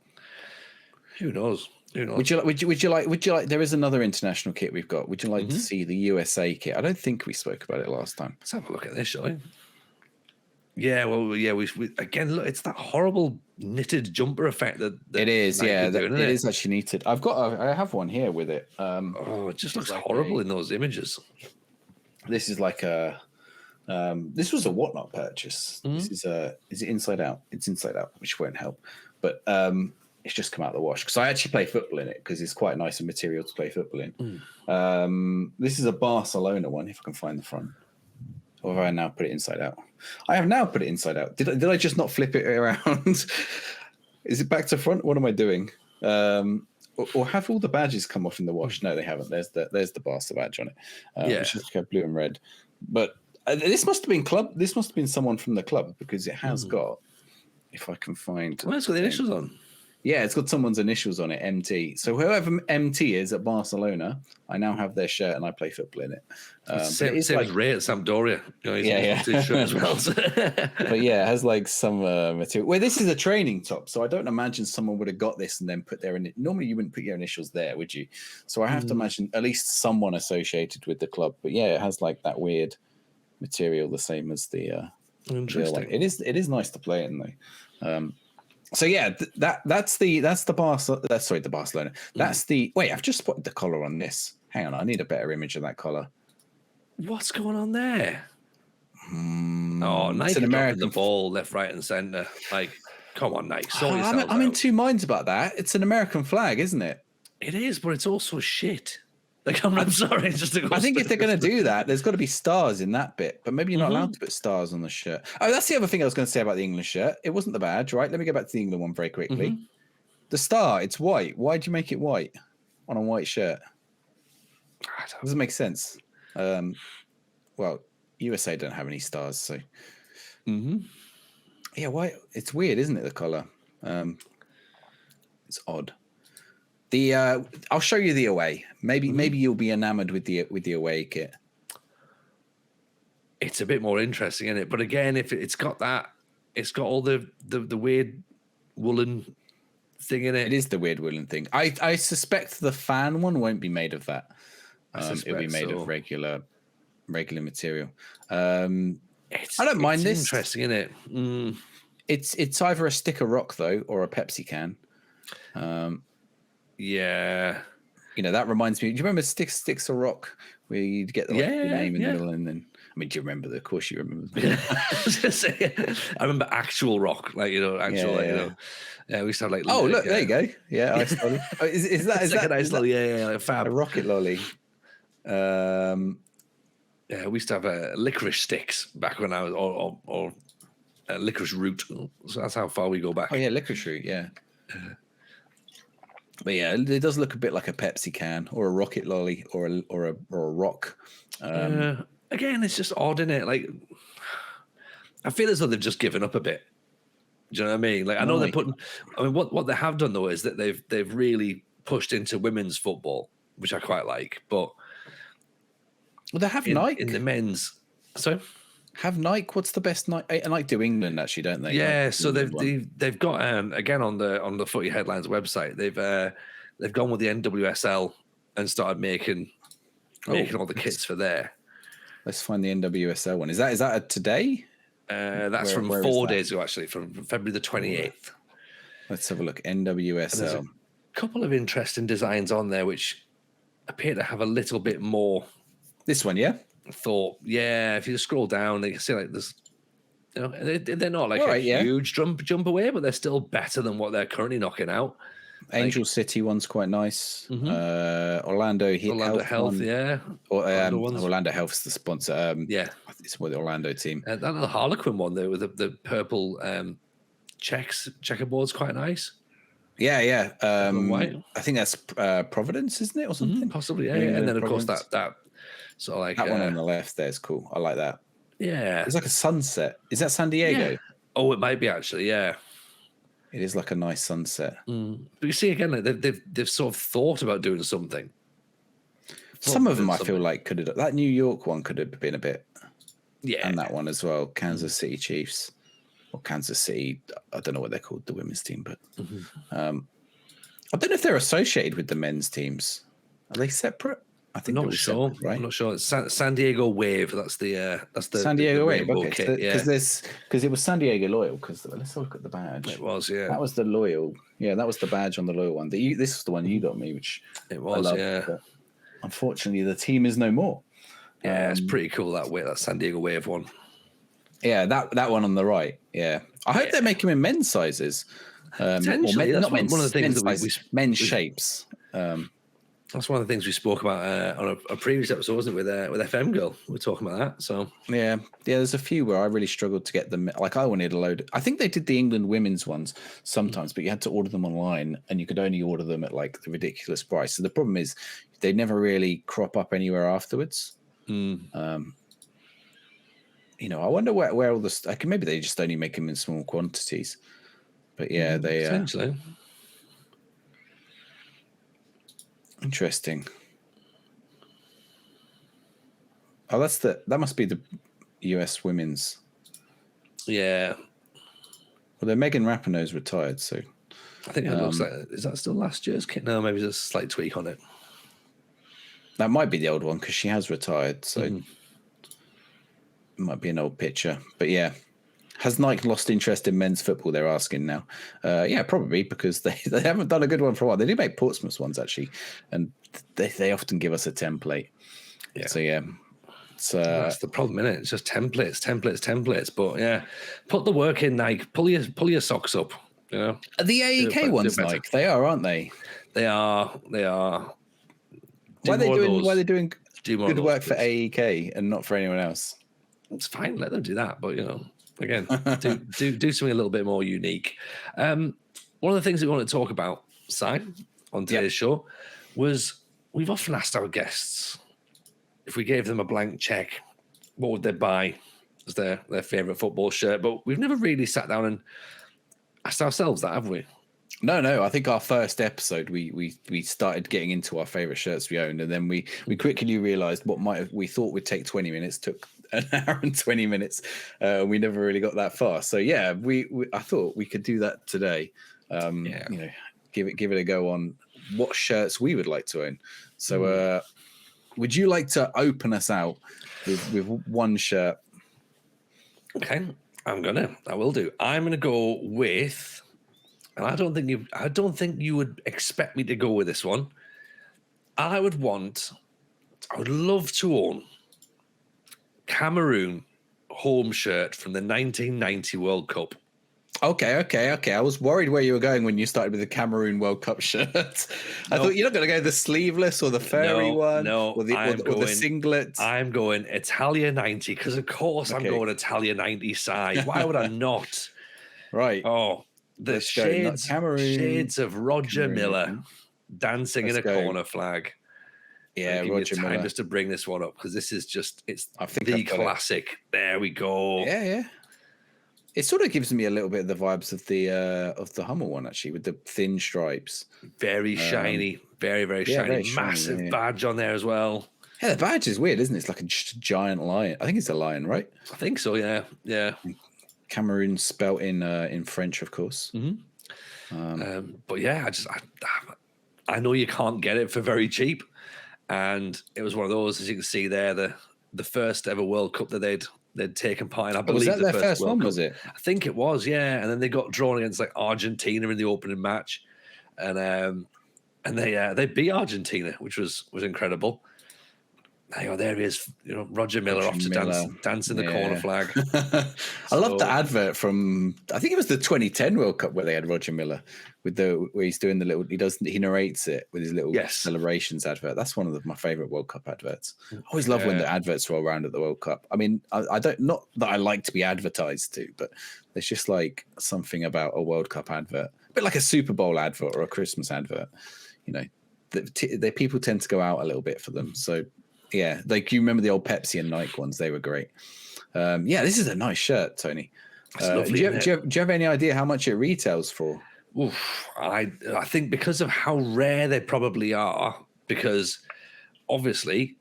who knows? Would you like? There is another international kit we've got. Would you like to see the USA kit? I don't think we spoke about it last time. Let's have a look at this, shall we? Yeah, well, yeah. We again look. It's that horrible knitted jumper effect that it is. Yeah, it is actually knitted. I have one here with it. It just looks like horrible in those images. This is like a. This was a Whatnot purchase. This is it inside out? It's inside out, which won't help. But it's just come out of the wash because I actually play football in it because it's quite nice material to play football in. This is a Barcelona one, if I can find the front. Or have I now put it inside out? I have now put it inside out. Did I just not flip it around? Is it back to front? What am I doing? Or have all the badges come off in the wash? No, they haven't. There's the Barca badge on it. It's just blue and red. But this must have been club. This must have been someone from the club because it has got. If I can find. Well, it's got the initials on. Yeah, it's got someone's initials on it, MT. So whoever MT is at Barcelona, I now have their shirt and I play football in it. But Same, it is same like, as Ray at Sampdoria. You know, yeah, he's his shirt as well. But yeah, it has like some material. Well, this is a training top, so I don't imagine someone would have got this and then put their. Normally, you wouldn't put your initials there, would you? So I have to imagine at least someone associated with the club. But yeah, it has like that weird material, the same as the. Interesting. It is nice to play in though. So yeah, that's the the Barcelona. That's the wait. I've just spotted the collar on this. Hang on, I need a better image of that collar. What's going on there? Oh, Nike dropping the ball left, right, and center. Like, come on, Nike. I'm in two minds about that. It's an American flag, isn't it? It is, but it's also shit. Like, I'm sorry. I think if they're going to do that, there's got to be stars in that bit. But maybe you're not allowed to put stars on the shirt. Oh, that's the other thing I was going to say about the English shirt. It wasn't the badge, right? Let me go back to the England one very quickly. The star, it's white. Why do you make it white on a white shirt? Doesn't make sense. Well, USA don't have any stars, so yeah. Why? It's weird, isn't it? The color. It's odd. The I'll show you the away. Maybe you'll be enamored with the away kit. It's a bit more interesting, isn't it? But again, if it's got all the weird woolen thing in it. It is the weird woolen thing. I suspect the fan one won't be made of that. It'll be made of regular material. I don't mind this. Interesting, isn't it? It's either a sticker rock though or a Pepsi can. Yeah. You know, that reminds me. Do you remember Sticks or Rock, where you'd get your name in the middle, and then do you remember? Of course, you remember. I was gonna say, I remember actual rock, like you know, yeah. We used to have like. Oh, look, there you go. Yeah, ice lolly. Is that an ice lolly? Yeah, like fab. A rocket lolly. Yeah, we used to have licorice sticks back when I was, or licorice root. So that's how far we go back. Oh yeah, licorice root. Yeah. But yeah, it does look a bit like a Pepsi can or a rocket lolly or a rock. Again, it's just odd, isn't it? Like, I feel as though they've just given up a bit. Do you know what I mean? Like, I know they're putting. I mean, what they have done though is that they've really pushed into women's football, which I quite like. But they have Nike in the men's. So have Nike. What's the best Nike? Nike do England actually, don't they? Yeah, like, so they've got again on the Footy Headlines website. They've gone with the NWSL and started making all the kits for there. Let's find the NWSL one. Is that a today? That's from 4 days ago, actually, from February the 28th. Let's have a look. NWSL. There's a couple of interesting designs on there which appear to have a little bit more. This one, yeah. Thought, yeah. If you just scroll down, you can see like there's, you know, they're not like huge jump away, but they're still better than what they're currently knocking out. Angel City one's quite nice. Orlando Health, yeah. Or Orlando Health's the sponsor. Yeah, it's with the Orlando team. That the Harlequin one there with the purple checkerboard's quite nice. Yeah. I think that's Providence, isn't it, or something? Possibly, yeah. And then of course that sort of like that one on the left there is cool. I like that. Yeah, it's like a sunset. Is that San Diego? Yeah. Oh, it might be actually. Yeah. It is like a nice sunset. But you see, again, like they've sort of thought about doing something. Some of them I feel like could have. That New York one could have been a bit. Yeah. And that one as well. Kansas City Chiefs. Or Kansas City. I don't know what they're called, the women's team. But I don't know if they're associated with the men's teams. Are they separate? I think not sure. Separate, right? I'm not sure. It's San Diego Wave. That's the San Diego Wave. Okay, because it was San Diego Loyal. Because let's look at the badge. It was, yeah. That was the Loyal. Yeah, that was the badge on the Loyal one. This is the one you got me, which it was. But unfortunately, the team is no more. Yeah, it's pretty cool that San Diego Wave one. Yeah, that one on the right. Yeah, I hope they make them in men's sizes. Potentially, that's one of the things that men's shapes. That's one of the things we spoke about on a previous episode, wasn't it, with FM Girl? We were talking about that. So yeah. There's a few where I really struggled to get them. Like I wanted a load. I think they did the England women's ones sometimes, but you had to order them online, and you could only order them at like the ridiculous price. So the problem is they never really crop up anywhere afterwards. You know, I wonder where all this. Maybe they just only make them in small quantities. But yeah, they essentially. Interesting. Oh, that must be the US women's. Yeah. Well, then Megan Rapinoe's retired, so I think it looks like, is that still last year's kit? No, maybe there's a slight tweak on it. that might be the old one because she has retired, so it might be an old picture. But yeah, has Nike lost interest in men's football? They're asking now. Yeah, probably because they haven't done a good one for a while. They do make Portsmouth ones actually, and they often give us a template. Yeah. So yeah. That's the problem, isn't it? It's just templates. But yeah, put the work in, Nike. Pull your socks up. You know, the AEK ones, Nike. They are, aren't they? They are. Why are they doing good work for please. AEK and not for anyone else? It's fine. Let them do that. But again, do something a little bit more unique. One of the things we want to talk about, Si, on today's show, was we've often asked our guests if we gave them a blank check, what would they buy as their favorite football shirt? But we've never really sat down and asked ourselves that, have we? No. I think our first episode, we started getting into our favorite shirts we owned, and then we quickly realized we thought would take 20 minutes took an hour and 20 minutes. We never really got that far. So yeah, I thought we could do that today. Give it a go on what shirts we would like to own. So would you like to open us out with one shirt? Okay, I will do. I'm gonna go with, and I don't think you would expect me to go with this one. I would love to own Cameroon home shirt from the 1990 World Cup. Okay. I was worried where you were going when you started with the Cameroon World Cup shirt. I thought you're not going to go the sleeveless or the furry one, or the singlet. I'm going Italia 90 because, of course, I'm going Italia 90 side. Why would I not? Right. Oh, the shades of Roger Miller dancing in a corner flag. Yeah, Roger Miller. Just to bring this one up because this is it's the classic. There we go. Yeah. It sort of gives me a little bit of the vibes of the Hummel one, actually, with the thin stripes. Very shiny, very, very shiny. Very massive badge on there as well. Yeah, the badge is weird, isn't it? It's like a giant lion. I think it's a lion, right? I think so, yeah. Cameroon spelt in French, of course. Mm-hmm. But yeah, I know you can't get it for very cheap. And it was one of those, as you can see there, the first ever World Cup that they'd taken part in. I believe was that their first one, was it? I think it was, yeah. And then they got drawn against like Argentina in the opening match, and they beat Argentina, which was incredible. There he is, Roger Miller off to dance in the corner flag. I love the advert from, I think it was the 2010 World Cup where they had Roger Miller where he's doing he narrates it with his little celebrations advert. That's one of my favorite World Cup adverts. I always love when the adverts roll around at the World Cup. I mean, I don't, not that I like to be advertised to, but there's just like something about a World Cup advert, a bit like a Super Bowl advert or a Christmas advert. The people tend to go out a little bit for them. So yeah, like you remember the old Pepsi and Nike ones? They were great. This is a nice shirt, Tony. Do you have any idea how much it retails for? Oof, I think because of how rare they probably are, because obviously,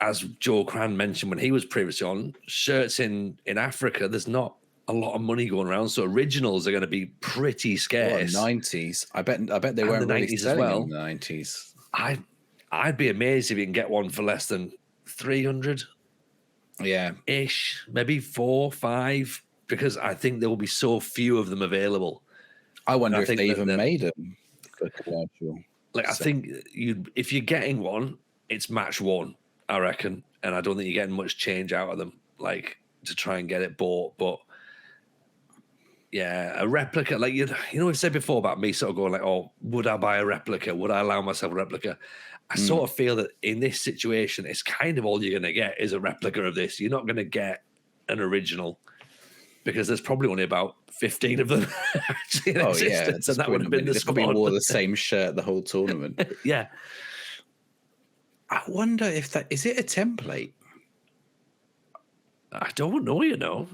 as Joe Cran mentioned when he was previously on, shirts in Africa, there's not a lot of money going around, so originals are going to be pretty scarce. 90s. I bet they weren't really selling in the 90s. I'd be amazed if you can get one for less than 300. Yeah. Ish, maybe 4, 5, because I think there will be so few of them available. I wonder if they even made them for commercial. I think if you're getting one, it's match one, I reckon. And I don't think you're getting much change out of them, to try and get it bought. But yeah, a replica, we've said before about me sort of going would I buy a replica? Would I allow myself a replica? I sort of feel that in this situation, it's kind of all you're going to get is a replica of this. You're not going to get an original because there's probably only about 15 of them actually in existence, and that would have been the squad. They probably wore the same shirt the whole tournament. Yeah. I wonder if is it a template? I don't know,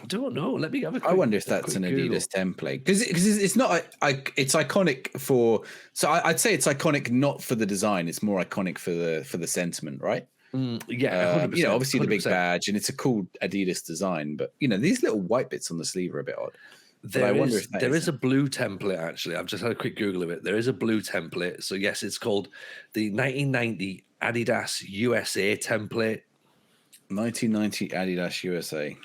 I don't know. Let me have a quick, I wonder if that's an Adidas template, because it's not. It's iconic for. So I'd say it's iconic not for the design. It's more iconic for the sentiment, right? Yeah, 100%, you know, obviously 100%. the big badge, and it's a cool Adidas design. But you know, these little white bits on the sleeve are a bit odd. There is a blue template, actually. I've just had a quick Google of it. There is a blue template. So, yes, it's called the 1990 Adidas USA template. 1990 Adidas USA.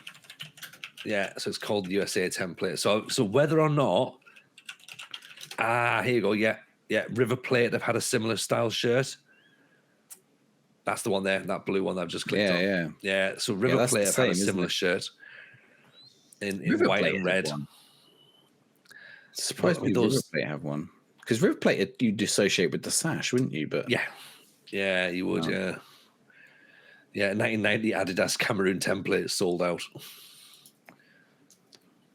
Yeah, so it's called the USA template. So whether or not... here you go. Yeah, River Plate have had a similar style shirt. That's the one there, that blue one that I've just clicked on. Yeah, so River Plate have had a similar shirt in white and red. Surprised me River Plate have one, because River Plate you'd associate with the sash, wouldn't you? But yeah, you would. Yeah, 1990 Adidas Cameroon template sold out.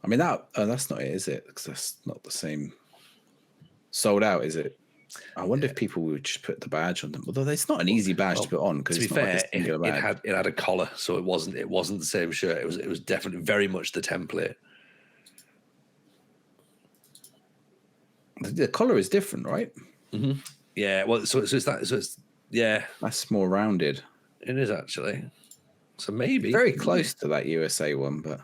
I mean that's not it, is it? Because that's not the same. Sold out, is it? I wonder if people would just put the badge on them. Although it's not an easy badge to put on, because to be fair, it had a collar, so it wasn't the same shirt. It was definitely very much the template. The collar is different, right? Mm-hmm. Yeah, well, so it's that's more rounded. It is, actually. So maybe very close to that USA one, but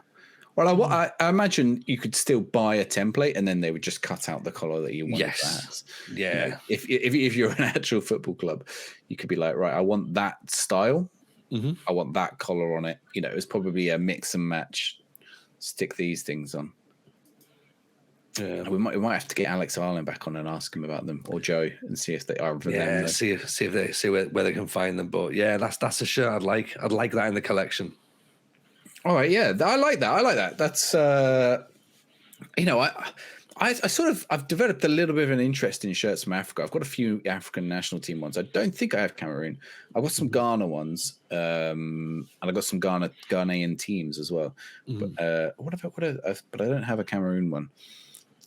I imagine you could still buy a template, and then they would just cut out the collar that you want. Yes, yeah. You know, if you're an actual football club, you could be like, right, I want that style. Mm-hmm. I want that collar on it. You know, it's probably a mix and match. Stick these things on. Yeah, we might have to get Alex Ireland back on and ask him about them, or Joe, and see if they are. Yeah, see where they can find them. But yeah, that's a shirt I'd like. I'd like that in the collection. All right, yeah, I like that. That's you know, I've developed a little bit of an interest in shirts from Africa. I've got a few African national team ones. I don't think I have Cameroon. I've got some Ghana ones, and I've got some Ghanaian teams as well. But but I don't have a Cameroon one.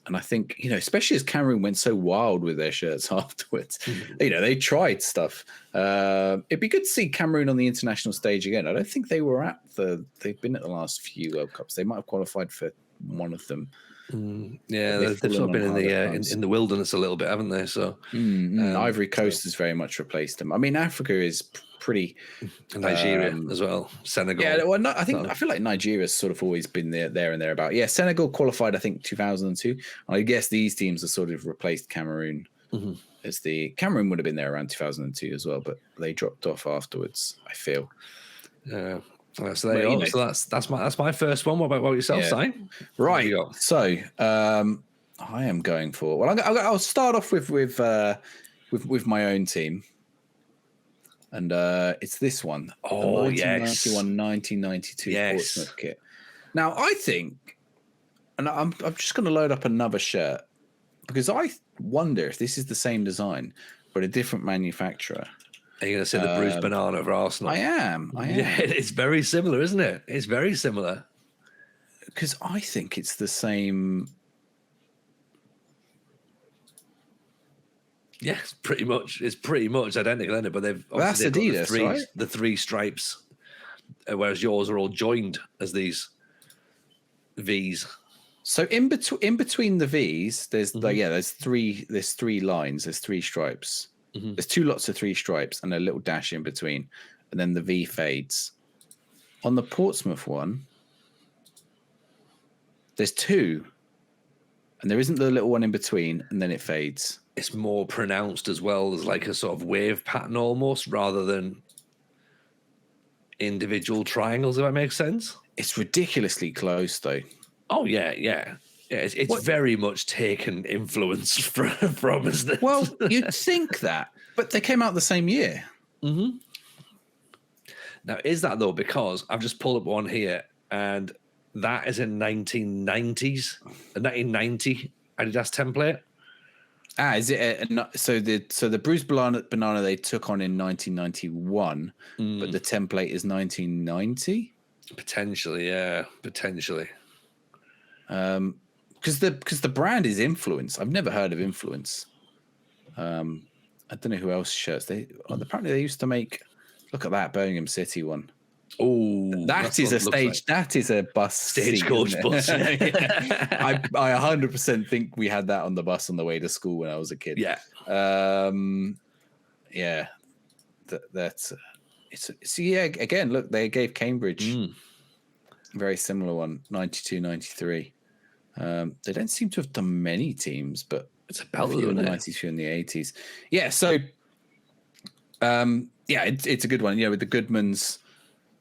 And I think, you know, especially as Cameroon went so wild with their shirts afterwards, you know, they tried stuff. It'd be good to see Cameroon on the international stage again. I don't think they were they've been at the last few World Cups. They might have qualified for one of them. Yeah, they've sort of been in the wilderness a little bit, haven't they? So Ivory Coast has very much replaced them. I mean, Africa is pretty. Nigeria as well, Senegal. Yeah, well, I feel like Nigeria's sort of always been there and thereabout. Yeah, Senegal qualified, I think, 2002. I guess these teams have sort of replaced Cameroon. As Cameroon would have been there around 2002 as well, but they dropped off afterwards, I feel. Yeah. So there you go. So that's my first one. What about yourself, Si? Right. So I am going for. Well, I'll start off with my own team, and it's this one. Oh, the 1991-1992 Portsmouth kit. Now I think, and I'm just going to load up another shirt, because I wonder if this is the same design but a different manufacturer. Are you going to say the bruised banana for Arsenal? I am. Yeah, it's very similar, isn't it? It's very similar. Because I think it's the same. Yeah, it's pretty much identical, isn't it? But they've Adidas, right? The three stripes, whereas yours are all joined as these V's. So in between the V's, there's there's three lines, there's three stripes. There's two lots of three stripes and a little dash in between, and then the V fades. On the Portsmouth one, there's two, and there isn't the little one in between, and then it fades. It's more pronounced as well. There's like a sort of wave pattern almost, rather than individual triangles, if that makes sense. It's ridiculously close, though. Oh, yeah. It's very much taken influence from, isn't it? Well, you'd think that, but they came out the same year. Mm-hmm. Now, is that, though, because I've just pulled up one here, and that is in 1990s, a 1990 Adidas template. Is it? So the bruised banana they took on in 1991, but the template is 1990? Potentially, yeah. Potentially. Because the brand is Influence. I've never heard of Influence. I don't know who else shirts apparently they used to make. Look at that Birmingham City one. Oh, That is a stage. That is a bus stagecoach bus. Yeah. I 100% think we had that on the bus on the way to school when I was a kid. Yeah. Yeah. That's it's so yeah. Again, look, they gave Cambridge a very similar one, 92, 93. They don't seem to have done many teams, but it's a few in the 90s, few in the 80s. Yeah. So, yeah, it's a good one. With the Goodman's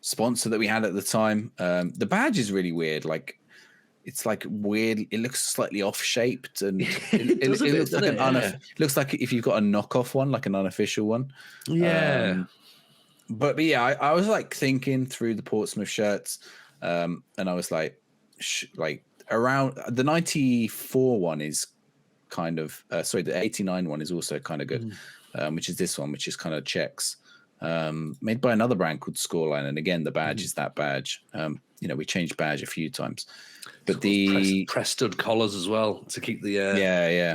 sponsor that we had at the time. The badge is really weird. Like, it's like weird. It looks slightly off shaped, and it looks like if you've got a knockoff one, like an unofficial one. Yeah. But yeah, I was like thinking through the Portsmouth shirts, and I was like around the 94 one is kind of the 89 one is also kind of good, which is this one, which is kind of checks. Made by another brand called Scoreline, and again the badge is that badge. We changed badge a few times, but the press stud collars as well to keep the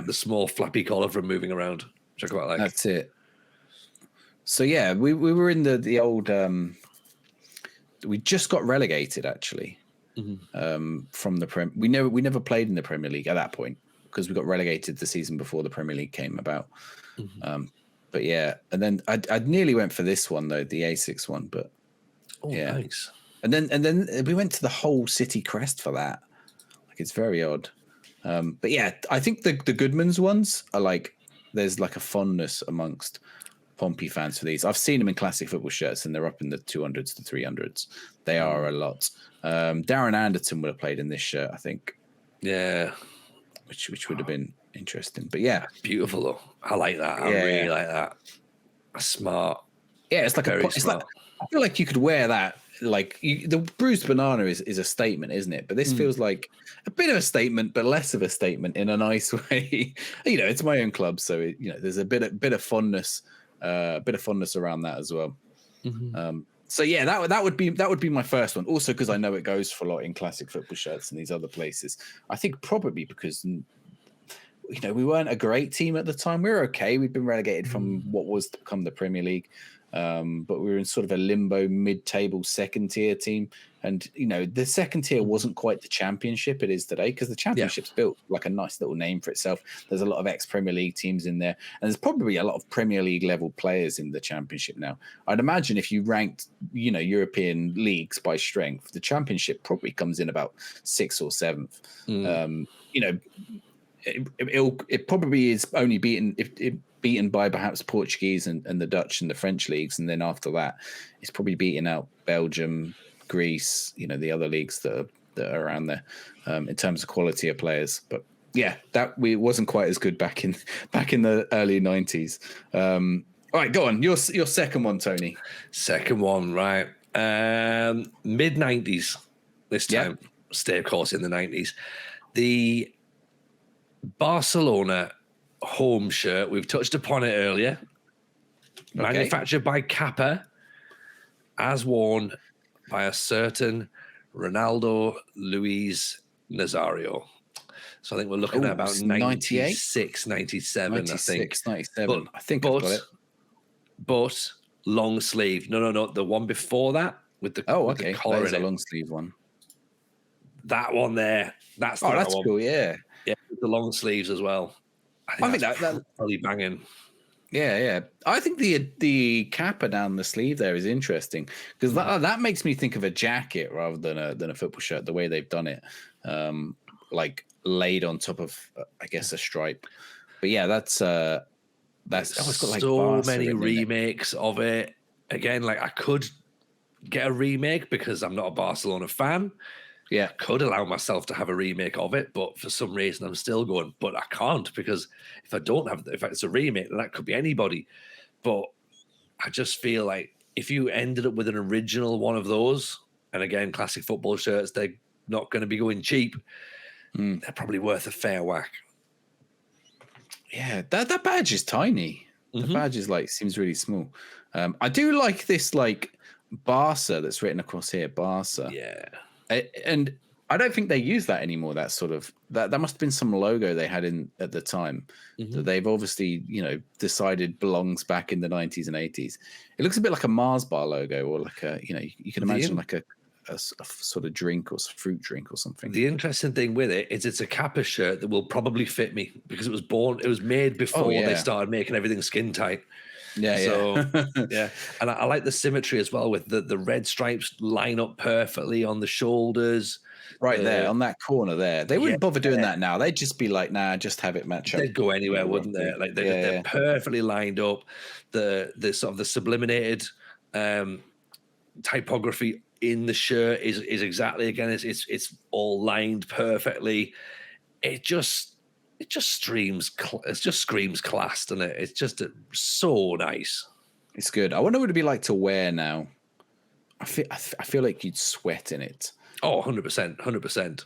the small flappy collar from moving around, which I quite like. That's it. So yeah, we were in the old. We just got relegated actually from the Prem. We never played in the Premier League at that point because we got relegated the season before the Premier League came about. But yeah, and then I nearly went for this one though, the A6 one, but nice. And then we went to the whole city crest for that. Like, it's very odd. But yeah, I think the Goodman's ones are like, there's like a fondness amongst Pompey fans for these. I've seen them in classic football shirts, and they're up in the 200s to 300s. They are a lot. Darren Anderton would have played in this shirt, I think. Yeah, which would have been interesting. But yeah, beautiful though. I like that. I really like that. Smart. Yeah, it's like smart. I feel like you could wear that. Like the bruised banana is a statement, isn't it? But this feels like a bit of a statement, but less of a statement in a nice way. It's my own club, so there's a bit of fondness, around that as well. So yeah, that would be my first one. Also because I know it goes for a lot in classic football shirts and these other places. I think probably because we weren't a great team at the time. We were okay. We'd been relegated from what was to become the Premier League. But we were in sort of a limbo mid-table second-tier team. And, the second tier wasn't quite the Championship it is today, because the Championship's built like a nice little name for itself. There's a lot of ex-Premier League teams in there. And there's probably a lot of Premier League-level players in the Championship now. I'd imagine if you ranked, European leagues by strength, the Championship probably comes in about 6th or 7th. It probably is only beaten by perhaps Portuguese and the Dutch and the French leagues, and then after that, it's probably beating out Belgium, Greece, the other leagues that are around there in terms of quality of players. But yeah, it wasn't quite as good back in the early 90s. All right, go on. Your second one, Tony. Second one, right? Mid 90s this time. Stay, of course, in the 90s. The Barcelona home shirt, we've touched upon it earlier. Manufactured by Kappa, as worn by a certain Ronaldo Luis Nazario. So I think we're looking at about 96, 97, 96, 97. But, I think I've got it. But long sleeve. No. The one before that with the okay. The collar There's in a long sleeve one. That one there. That's cool. Yeah. Yeah, the long sleeves as well. I think that's really banging. Yeah. I think the kappa down the sleeve there is interesting because that makes me think of a jacket rather than a football shirt. The way they've done it, like laid on top of, I guess, a stripe. But yeah, that's got like so many remakes of it. Again, like I could get a remake because I'm not a Barcelona fan. Yeah, I could allow myself to have a remake of it, but for some reason I'm still going, but I can't because if it's a remake, then that could be anybody. But I just feel like if you ended up with an original one of those, and again, classic football shirts, they're not going to be going cheap. They're probably worth a fair whack. Yeah, that badge is tiny. The badge is seems really small. I do like this Barca that's written across here, Barca. Yeah. And I don't think they use that anymore. That sort of that must have been some logo they had in at the time that they've obviously decided belongs back in the 90s and 80s. It looks a bit like a Mars bar logo, or like a you can imagine like a sort of drink or fruit drink or something. The interesting thing with it is it's a Kappa shirt that will probably fit me because it was made before they started making everything skin tight. Yeah, so yeah, and I like the symmetry as well with the red stripes line up perfectly on the shoulders. Right there on that corner there. They wouldn't bother doing that now. They'd just be like, nah, just have it match up. They'd go anywhere, wouldn't they? Like they're perfectly lined up. The sort of the subliminated typography in the shirt is exactly, again, it's all lined perfectly. It just screams class, doesn't it? It's just so nice. It's good. I wonder what it'd be like to wear now. I feel like you'd sweat in it. Oh, 100%, 100%.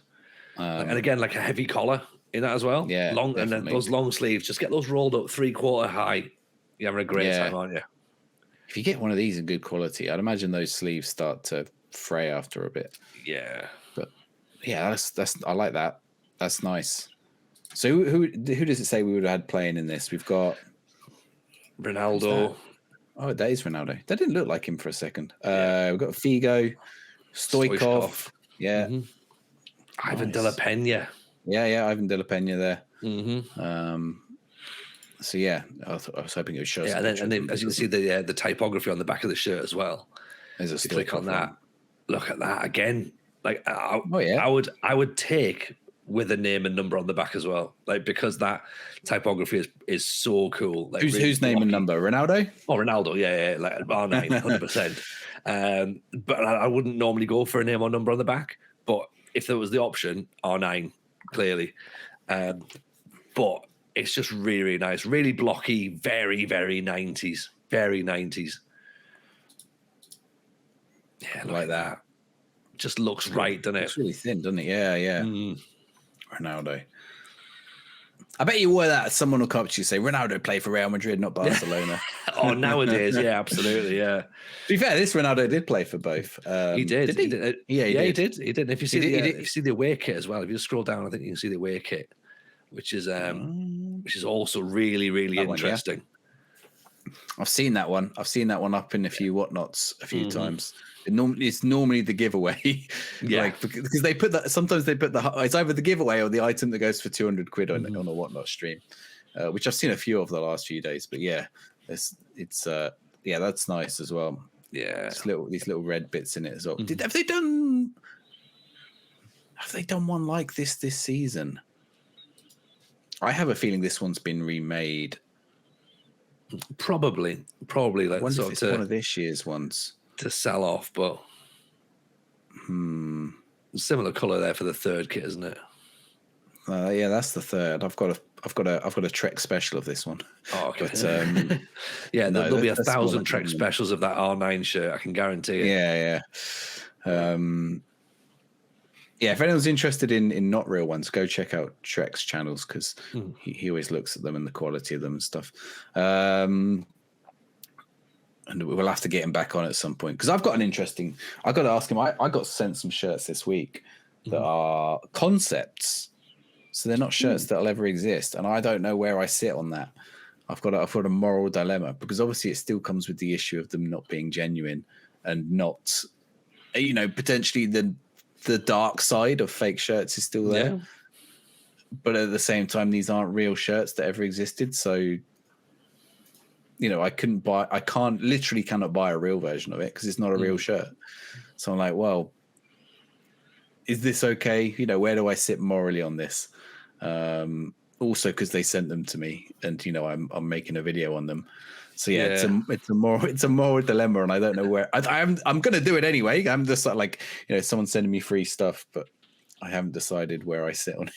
And again, like a heavy collar in that as well. Yeah, long, definitely. and then those long sleeves. Just get those rolled up 3/4 high. You're having a great time, aren't you? If you get one of these in good quality, I'd imagine those sleeves start to fray after a bit. Yeah, but yeah, that's I like that. That's nice. So who does it say we would have had playing in this? We've got Ronaldo. Oh, that is Ronaldo. That didn't look like him for a second. We've got Figo, Stoichkov. Yeah. Ivan De La Peña. Yeah, Ivan De La Peña there. Mm-hmm. So yeah, I was hoping it would show. Yeah, and then as you can see the typography on the back of the shirt as well. There's a click on that. Look at that again. Like I would take with a name and number on the back as well, like because that typography is so cool. Like whose name and number? Ronaldo? Oh, Ronaldo, yeah, like R9, 100%. But I wouldn't normally go for a name or number on the back. But if there was the option, R9, clearly. But it's just really, really nice, really blocky, very, very 90s, very 90s. Yeah, look like that. Just looks right, doesn't it? It's really thin, doesn't it? Yeah. Ronaldo. I bet you wore that. Someone will come up to you and say, Ronaldo played for Real Madrid, not Barcelona. Oh, nowadays, yeah, absolutely, yeah. To be fair, this Ronaldo did play for both. He did. He did. Yeah, he did. He did. If you see if you see the away kit as well, if you scroll down, I think you can see the away kit, which is also really, really interesting. I've seen that one. I've seen that one up in a few whatnots a few times. It's normally the giveaway, like because they put that. Sometimes they put it's either the giveaway or the item that goes for 200 quid on a whatnot stream, which I've seen a few of the last few days. But yeah, it's that's nice as well. Yeah, these little red bits in it as well. Have they done one like this season? I have a feeling this one's been remade. Probably like one of this year's ones to sell off, but similar color there for the third kit, isn't it? Yeah, that's the third. I've got a Trek special of this one. Oh, okay. But, yeah, there'll be 1,000 Trek specials of that R9 shirt. I can guarantee it. Yeah. Yeah, if anyone's interested in not real ones, go check out Trek's channels because he always looks at them and the quality of them and stuff. And we'll have to get him back on at some point because I've got I got to ask him. I got sent some shirts this week that are concepts, so they're not shirts that'll ever exist, and I don't know where I sit on that. I've got a moral dilemma because obviously it still comes with the issue of them not being genuine and not, potentially the dark side of fake shirts is still there. Yeah. But at the same time, these aren't real shirts that ever existed. So, I cannot buy a real version of it because it's not a real shirt. So I'm like, well, is this okay? Where do I sit morally on this? Also because they sent them to me and, I'm making a video on them. So yeah, it's a moral dilemma, and I don't know where I'm going to do it anyway. I'm just like someone's sending me free stuff, but I haven't decided where I sit on it.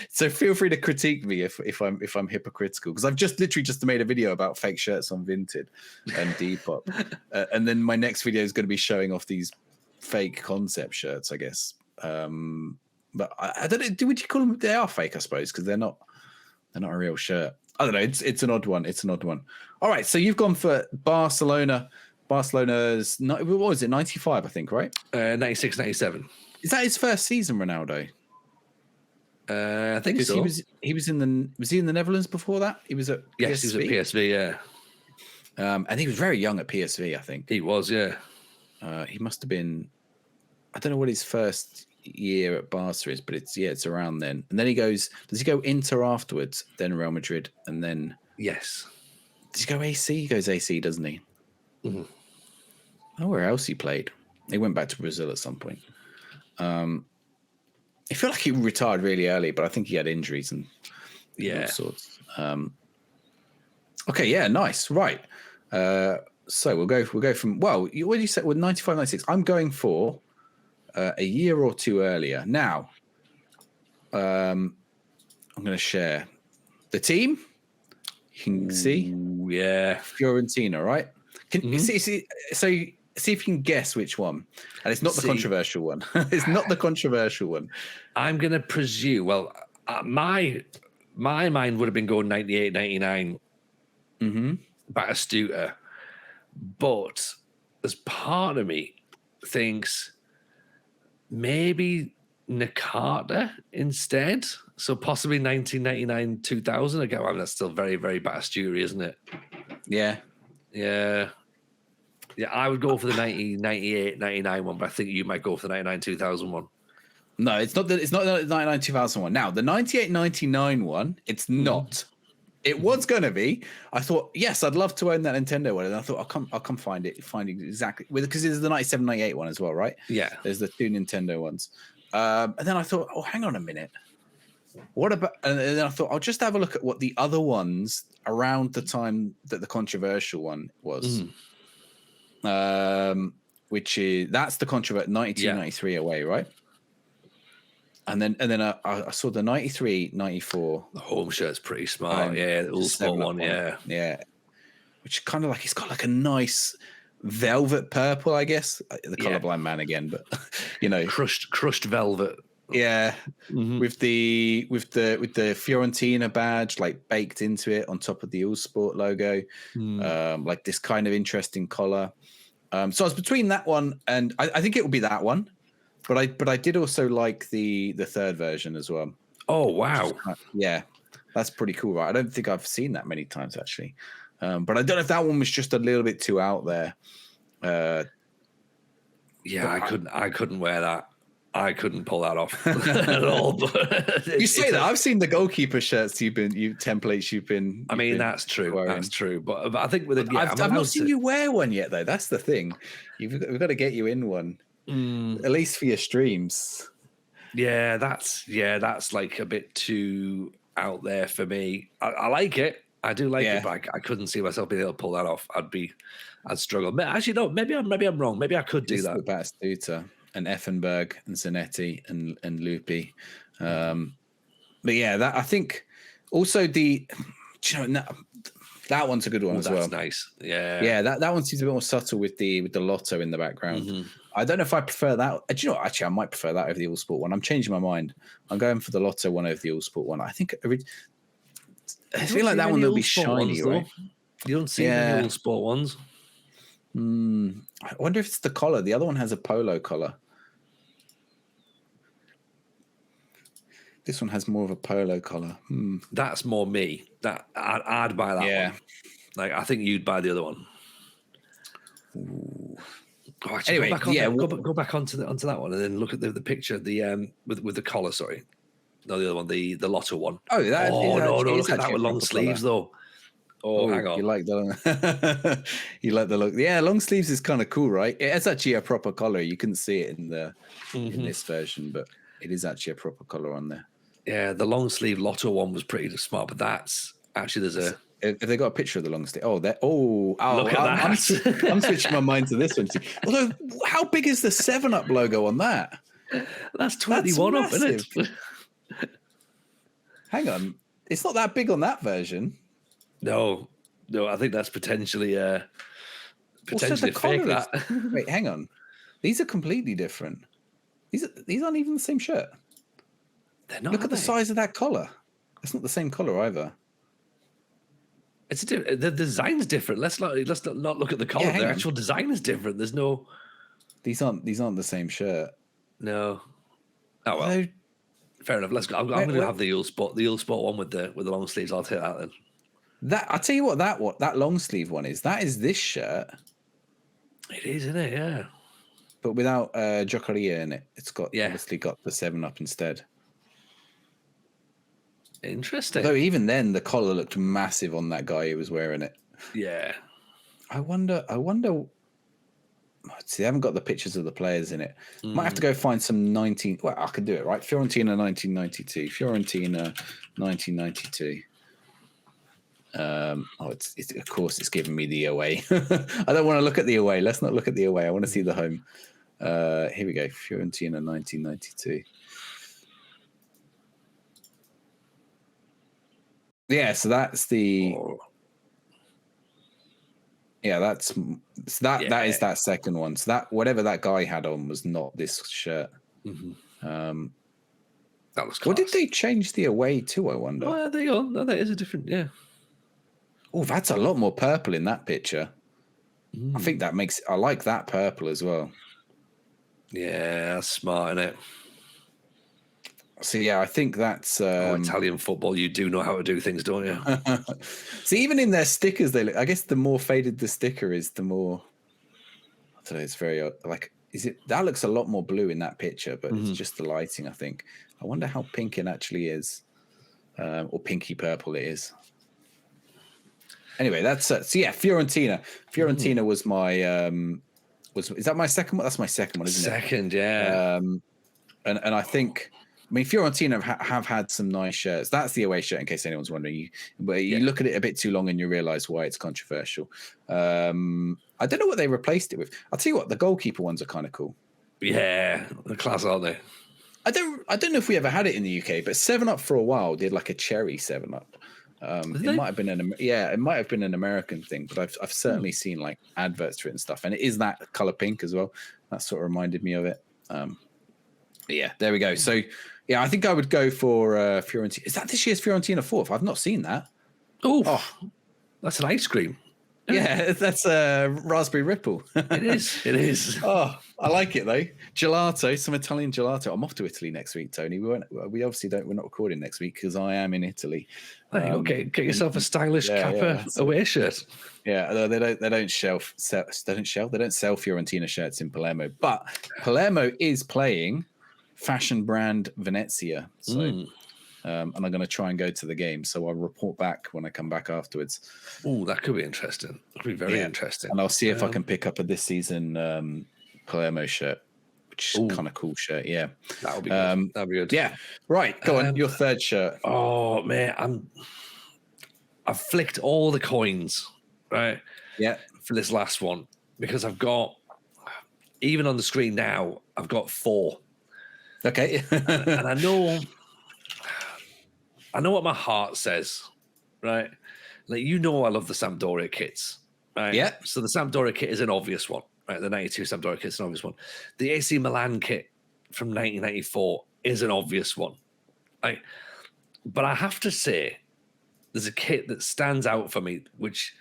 So feel free to critique me if I'm hypocritical because I've literally just made a video about fake shirts on Vinted and Depop, and then my next video is going to be showing off these fake concept shirts, I guess. But I don't know. Would you call them? They are fake, I suppose, because they're not a real shirt. I don't know. It's an odd one. All right. So you've gone for Barcelona. Barcelona's what was it? 95, I think, right? 96, 97. Is that his first season, Ronaldo? I think so. He was in the Netherlands before that? He was at PSV? Yes, he was at PSV, yeah. And he was very young at PSV, I think. He was, yeah. He must have been, I don't know what his first year at Barca is, but it's around then. And then does he go Inter afterwards, then Real Madrid, and then... Yes. Does he go AC? He goes AC, doesn't he? Mm-hmm. Oh, where else he played? He went back to Brazil at some point. I feel like he retired really early, but I think he had injuries and all sorts. Okay, yeah, nice, right. So we'll go from, well, what did you say? Well, 95, 96. I'm going for a year or two earlier. Now, I'm going to share the team. You can see, yeah, Fiorentina, right? Can see if you can guess which one, and it's not the controversial one. It's not the controversial one. I'm going to presume. Well, my mind would have been going 98, 99. Batistuta, but as part of me thinks maybe Nakata instead. So possibly 1999, 2000 ago. I mean, that's still very, very Batistuta, isn't it? Yeah. Yeah. Yeah, I would go for the 1998, 99 one, but I think you might go for the 99, 2000 one. No, it's not the 99, 2000 one. Now, the 98, 99 one, it's not. It was going to be. I thought, yes, I'd love to own that Nintendo one. And I thought, I'll come find it exactly. Because there's the 97, 98 one as well, right? Yeah. There's the two Nintendo ones. And then I thought, oh, hang on a minute. What about, and then I thought, I'll just have a look at what the other ones around the time that the controversial one was. Which is, that's the controversial 92, 93 away, right? And then I saw the 93, 94. The home shirt's pretty smart. The All Sport one, yeah. Which kind of like, it's got like a nice velvet purple, I guess. The colorblind man again, but you know, crushed velvet. Yeah, with the Fiorentina badge like baked into it on top of the All Sport logo, like this kind of interesting collar. So I was between that one and I think it will be that one, but I did also like the third version as well. Oh wow, yeah, that's pretty cool, right? I don't think I've seen that many times actually, but I don't know if that one was just a little bit too out there. I couldn't wear that. I couldn't pull that off at all. But you say that. I've seen the goalkeeper shirts templates you've been. I mean, that's true. Wearing. That's true. But I think with it, I've not seen you wear one yet, though. That's the thing. We've got to get you in one, at least for your streams. Yeah, that's like a bit too out there for me. I like it. I do like it, but I couldn't see myself being able to pull that off. I'd struggle. Actually, no. Maybe I'm wrong. Maybe I could do that. Batistuta and Effenberg and Zanetti and Lupi. But yeah, that I think also that one's a good one as well. That's nice. Yeah. Yeah, that one seems a bit more subtle with the Lotto in the background. I don't know if I prefer that. Do you know what? Actually, I might prefer that over the All Sport one. I'm changing my mind. I'm going for the Lotto one over the All Sport one. I think I feel like that one will be shiny, right? You don't see the All Sport ones. I wonder if it's the collar. The other one has a polo collar. This one has more of a polo collar. That's more me. That I'd buy that one. Like I think you'd buy the other one. Ooh. Oh, actually, go back onto that one and then look at the picture. The with the collar. Sorry, no, the other one, the Lotto one. Oh, no! Look at that with long sleeves though. Oh, hang on. You like the you like the look. Yeah, long sleeves is kind of cool, right? It's actually a proper collar. You couldn't see it in this version, but it is actually a proper collar on there. Yeah, the long sleeve Lotto one was pretty smart, but that's actually If they got a picture of the long sleeve, look at that. I'm switching my mind to this one. Although, how big is the 7-Up logo on that? That's 21 up, isn't it? Hang on, it's not that big on that version. No, I think that's potentially fake. Wait, hang on. These are completely different. These aren't even the same shirt. They're not. Look at the size of that collar. It's not the same collar either. It's the design's different. Let's not look at the collar. The actual design is different. There's no. These aren't the same shirt. No. Oh well, Although, fair enough. Let's go. I'm going to have the Eel Sport one with the long sleeves. I'll take that then. that I'll tell you what that long sleeve one is. That is this shirt. It is, isn't it? Yeah. But without Jokeria in it. It's got obviously got the 7-Up instead. Interesting. Though even then, the collar looked massive on that guy who was wearing it. Yeah. I wonder. See, I haven't got the pictures of the players in it. Might have to go find some 19. Well, I could do it, right? Fiorentina 1992. Fiorentina 1992. It's of course it's giving me the away. I don't want to look at the away. Let's not look at the away. I want to see the home. Here we go. Fiorentina 1992. Yeah, so that's the. Yeah, that is that second one. So that whatever that guy had on was not this shirt. That was class. What did they change the away to? I wonder. Oh, there you go. No, that is a different. Yeah. Oh, that's a lot more purple in that picture. I think that makes. I like that purple as well. Yeah, that's smart, isn't it? So yeah, I think that's Italian football. You do know how to do things, don't you? See, even in their stickers, they look. I guess the more faded the sticker is, the more. I don't know. It's very like. Is it that looks a lot more blue in that picture, but it's just the lighting. I think. I wonder how pink it actually is, or pinky purple it is. Anyway, that's so yeah. Fiorentina. Fiorentina was my. Is that my second one? That's my second one, isn't it? Second, yeah. And I think. I mean, Fiorentina have had some nice shirts. That's the away shirt, in case anyone's wondering. But you look at it a bit too long and you realise why it's controversial. I don't know what they replaced it with. I'll tell you what, the goalkeeper ones are kind of cool. Yeah, the class, aren't they? I don't know if we ever had it in the UK, but 7-Up for a while did like a cherry 7-Up. It might have been an American thing, but I've certainly seen like adverts for it and stuff, and it is that color pink as well. That sort of reminded me of it. Yeah, there we go. So. Yeah, I think I would go for Fiorentina. Is that this year's Fiorentina 4th? I've not seen that. Oh, that's an ice cream. Yeah, that's a raspberry ripple. It is. It is. Oh, I like it though. Gelato, some Italian gelato. I'm off to Italy next week, Tony. We're not recording next week because I am in Italy. Okay, get yourself a stylish Kappa away shirt. Yeah, they don't sell Fiorentina shirts in Palermo, but Palermo is playing fashion brand Venezia. So, and I'm going to try and go to the game. So I'll report back when I come back afterwards. Oh, that could be interesting. That could be very interesting. And I'll see if I can pick up a this season Palermo shirt, which is kind of cool shirt. Yeah, that'll be good. That'll be good. Yeah, right. Go on, your third shirt. Oh man, I've flicked all the coins, right? Yeah, for this last one because I've got even on the screen now. I've got 4. Okay. and I know what my heart says, right? Like, I love the Sampdoria kits, right? Yeah. So the Sampdoria kit is an obvious one, right? The 92 Sampdoria kit is an obvious one. The AC Milan kit from 1994 is an obvious one, right? But I have to say, there's a kit that stands out for me, which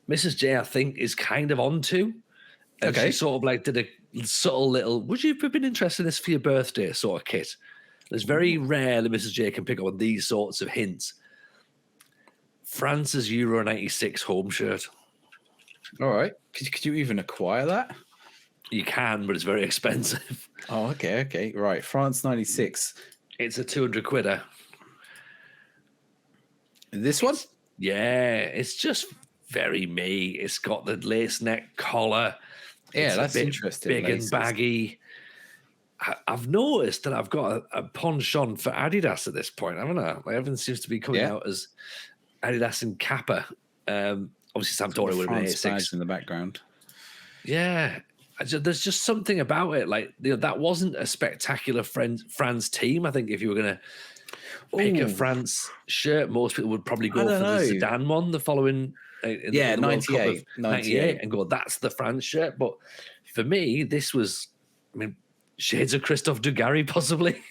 Mrs. J, I think, is kind of onto. And she sort of like did a subtle little, would you have been interested in this for your birthday sort of kit? It's very rare that Mrs. J can pick up on these sorts of hints. France's Euro 96 home shirt. All right. Could you even acquire that? You can, but it's very expensive. Oh, okay. Right. France 96. It's a 200 quidder. This one? Yeah, it's just very me. It's got the lace neck collar. Yeah, that's interesting. Big laces. And baggy. I've noticed that I've got a penchant for Adidas at this point, haven't I? Like, everything seems to be coming out as Adidas and Kappa. Obviously, Sampdoria would have been A6 in the background. Yeah, there's just something about it. Like, that wasn't a spectacular France team. I think if you were going to pick a France shirt, most people would probably go for the Zidane one the following. In 98, and go, that's the France shirt. But for me, this was, shades of Christophe Dugarry, possibly.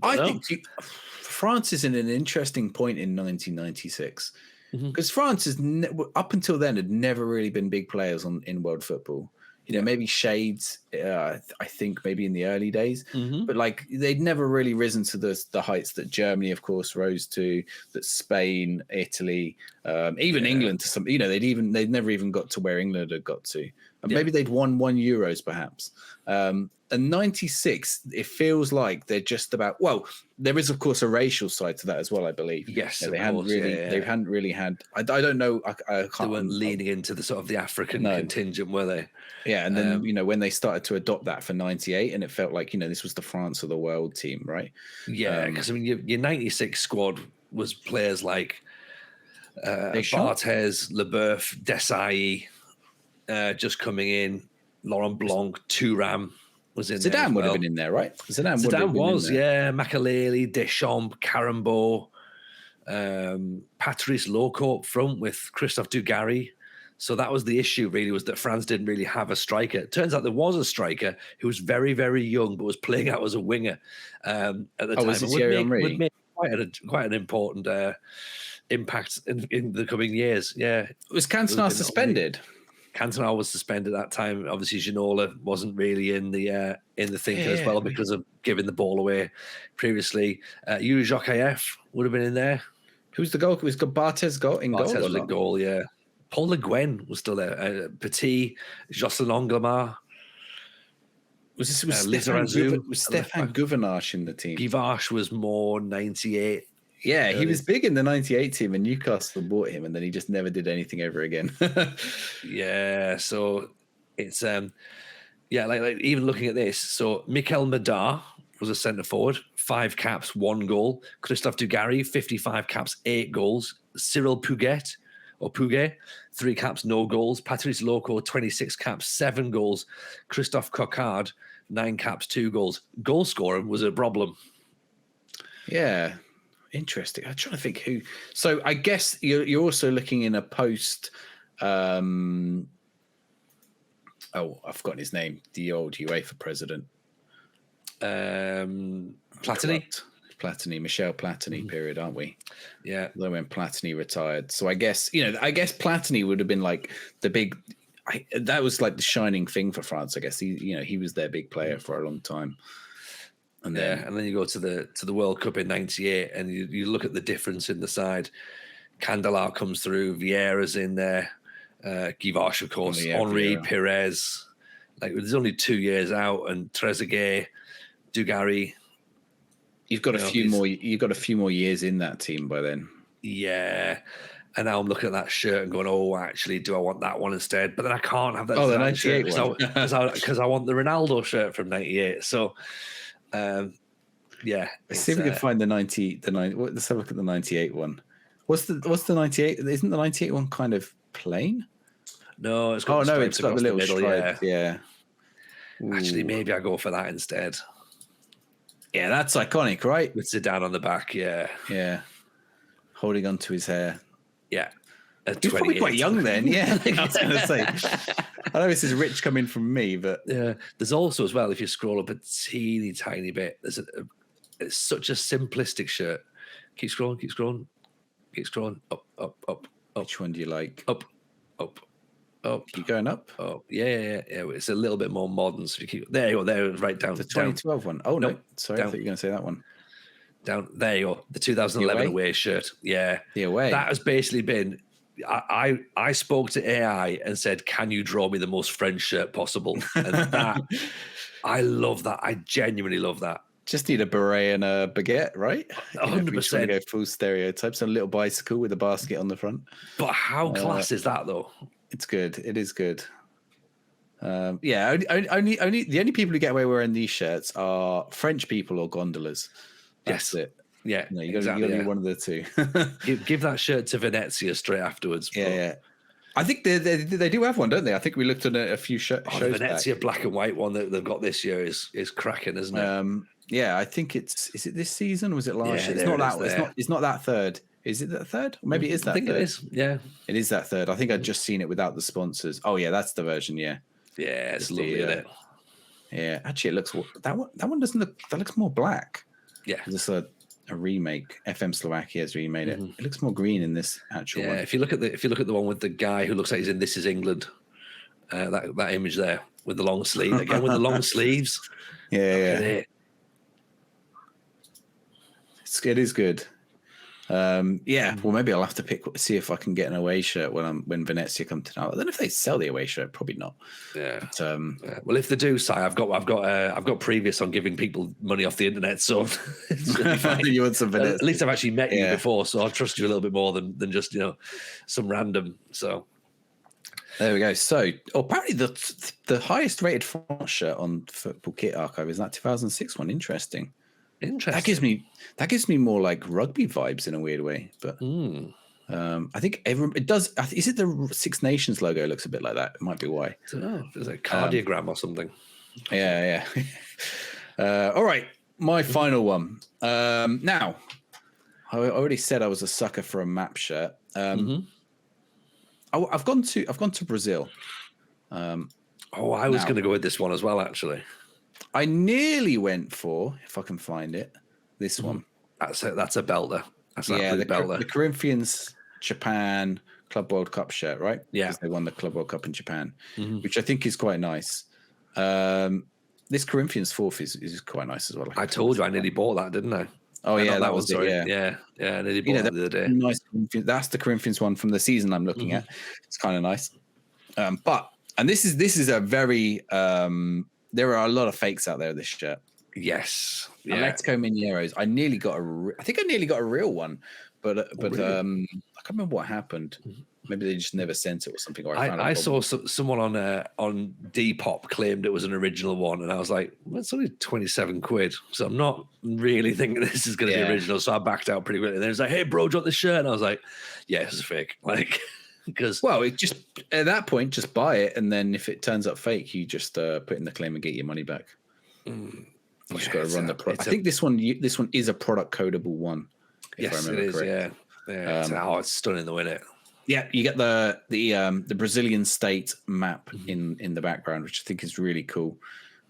I think France is in an interesting point in 1996 because France is up until then had never really been big players in world football. You know, maybe shades. I think maybe in the early days, Mm-hmm. but like they'd never really risen to the heights that Germany, of course, rose to. That Spain, Italy, even England to some. You know, they'd never even got to where England had got to. And maybe they'd won 1 Euros, perhaps. And 96, it feels like they're just about. Well, there is of course a racial side to that as well, I believe. Yes, they hadn't really. They hadn't really had. I don't know. I can't. They weren't leaning into the sort of the African contingent, were they? Yeah, and then you know when they started to adopt that for '98, and it felt like this was the France of the world team, right? Yeah, because I mean your '96 squad was players like Barthez, Leboeuf, Desailly, just coming in. Laurent Blanc, Thuram was in there. Zidane would have been in there, right? Zidane was, yeah. Makelele, Deschamps, Carambeau, Patrice Loco up front with Christophe Dugarry. So that was the issue, really, was that France didn't really have a striker. It turns out there was a striker who was very, very young, but was playing out as a winger at the time. Was it Thierry Henry? Would make quite an important impact in the coming years. Yeah. Was Cantona suspended? Cantona was suspended at that time. Obviously, Ginola wasn't really in the thinking as well because of giving the ball away previously. Yuri Jokayev would have been in there. Who's the goal? Was Barthez in goal? Barthez was in goal, yeah. Paul Le Guen was still there. Petit, Jocelyn Anglemar. Was Stéphane Gouvenache in the team? Guivarch was more 98. Yeah, he was big in the 98 team, and Newcastle bought him, and then he just never did anything ever again. Yeah, so it's like even looking at this, so Mikel Madar was a centre forward, 5 caps, 1 goal. Christophe Dugarry, 55 caps, 8 goals. Cyril Puget, 3 caps, no goals. Patrice Loco, 26 caps, 7 goals. Christophe Coquard, 9 caps, 2 goals. Goal scoring was a problem. Yeah. Interesting. I'm trying to think who. So I guess you're also looking in a post. I've forgotten his name. The old UEFA president. Platini, Michel Platini period, aren't we? Yeah. Then when Platini retired, so I guess Platini would have been like the big. That was like the shining thing for France. I guess he was their big player for a long time. And then you go to the World Cup in '98, and you look at the difference in the side. Candelar comes through, Vieira's in there, Guivarch, of course, Henri, Pires. Like there's only 2 years out, and Trezeguet, Dugarry. You've got a few more. You've got a few more years in that team by then. Yeah. And now I'm looking at that shirt and going, oh, actually, do I want that one instead? But then I can't have that. Oh, the '98 one because I want the Ronaldo shirt from '98. So. Let's see if we can find the 90. Let's have a look at the 98 one. What's the 98? Isn't the 98 one kind of plain? No, it's got it's got the little middle, stripes. Yeah. Actually, maybe I go for that instead. Yeah, that's iconic, right? With Zidane on the back, yeah. Yeah. Holding on to his hair. Yeah. He's probably quite young then, yeah. I was going to say. I know this is rich coming from me, but there's also as well, if you scroll up a teeny tiny bit, it's such a simplistic shirt. Keep scrolling, up. Which one do you like? Up. Keep going up. Oh, yeah. It's a little bit more modern. So if you keep there, you go. There, right down. The 2012 one. Oh no, sorry, down. I thought you were going to say that one. Down there, you go. The 2011 away shirt. Yeah, the away. That has basically been. I spoke to AI and said, "Can you draw me the most French shirt possible?" And that, I love that. I genuinely love that. Just need a beret and a baguette, right? 100%. Go full stereotypes. A little bicycle with a basket on the front. But how class is that, though? It's good. It is good. Only the only people who get away wearing these shirts are French people or gondolas. That's it. Yeah, you got to be one of the two. give that shirt to Venezia straight afterwards. Yeah. I think they do have one, don't they? I think we looked at a few shows. The Venezia black and white one that they've got this year is cracking, isn't it? Yeah, I think is it this season or was it last year? It's not that third. Is it that third? Or maybe it is that third. It is. Yeah, it is that third. I think I'd just seen it without the sponsors. Oh yeah, that's the version. Yeah, it's lovely, isn't it? Yeah, actually, it looks that one doesn't look. That looks more black. Yeah, this is a remake. FM Slovakia has remade it. It looks more green in this actual one. If you look at the one with the guy who looks like he's in This Is England, that image there with the long sleeve again with the long sleeves. Yeah, Look yeah. at it. It is good. Yeah, well, maybe I'll have to see if I can get an away shirt when Venezia come to town. I don't know if they sell the away shirt. Probably not. Yeah. But, yeah. Well, if they do, Si, I've got previous on giving people money off the internet, so it's really fine. You want some Venezia? At least I've actually met you before, so I trust you a little bit more than just some random. So there we go. So apparently the highest rated France shirt on Football Kit Archive is that 2006 one. Interesting. That gives me more like rugby vibes in a weird way, but I think it does. Is it the Six Nations logo? Looks a bit like that. It might be why. I don't know. There's a cardiogram or something. Yeah. All right, my final one. Now, I already said I was a sucker for a map shirt. I've gone to Brazil. I was going to go with this one as well, actually. I nearly went for, if I can find it, this one. That's a belter. That's an the belter. The Corinthians Japan Club World Cup shirt, right? Yeah, because they won the Club World Cup in Japan, which I think is quite nice. This Corinthians fourth is quite nice as well. I told you I nearly bought that, didn't I? Oh yeah, that was sorry. it. Yeah, I nearly bought that the other day. Nice. That's the Corinthians one from the season I'm looking at. It's kind of nice. And this is a very there are a lot of fakes out there of this shirt. Yes. Yeah. Atletico Mineiros. I think I nearly got a real one, but I can't remember what happened. Maybe they just never sent it or something. Or I saw someone on Depop claimed it was an original one, and I was like, well, it's only 27 quid, so I'm not really thinking this is going to be original. So I backed out pretty quickly. And then it's like, hey, bro, do you want this shirt? And I was like, yeah, it's a fake. Like, because it just at that point, just buy it, and then if it turns up fake, you just put in the claim and get your money back. You just got to run the product. I think this one is a product codable one. Yes, it is. Correct. Yeah. It's stunning, though, isn't it? Yeah, you get the Brazilian state map in the background, which I think is really cool.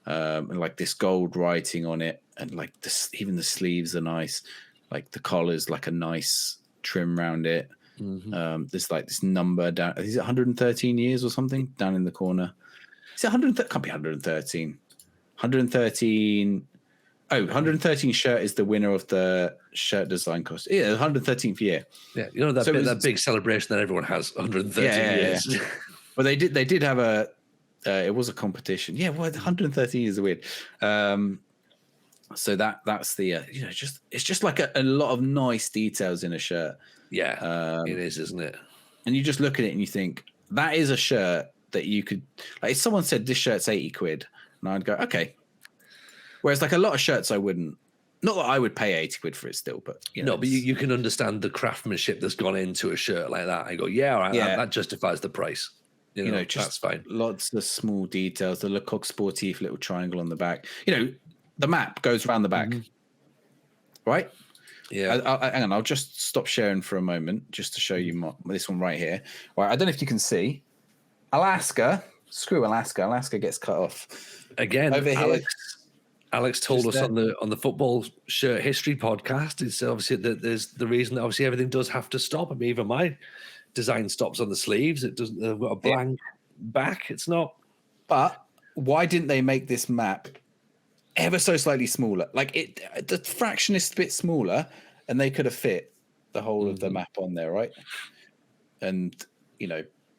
And like this gold writing on it, and like even the sleeves are nice. Like the collar's like a nice trim around it. There's like this number down. Is it 113 years or something down in the corner? Is it 100? Can't be 113. 113. Oh, 113 shirt is the winner of the shirt design course. Yeah, 113th year. Yeah, that big celebration that everyone has. 113 years. Yeah. Well, they did have a. It was a competition. Yeah, well, 113 years is weird. So that's the it's just like a lot of nice details in a shirt. Yeah, it is, isn't it? And you just look at it and you think that is a shirt that you could, like, if someone said this shirt's 80 quid, and I'd go, okay. Whereas like a lot of shirts I wouldn't, not that I would pay 80 quid for it still, but but you can understand the craftsmanship that's gone into a shirt like that. I go, all right, that justifies the price. Just that's fine. Lots of small details, the Le Coq Sportif little triangle on the back. The map goes around the back, right? Yeah. Hang on, I'll just stop sharing for a moment just to show you this one right here. Right, I don't know if you can see. Alaska, screw Alaska. Alaska gets cut off. Again, over here. Alex told us on the football shirt history podcast. It's obviously that there's the reason that obviously everything does have to stop. I mean, even my design stops on the sleeves. It doesn't. They've got a blank back. It's not. But why didn't they make this map ever so slightly smaller? Like the fraction is a bit smaller, and they could have fit the whole of the map on there, right? And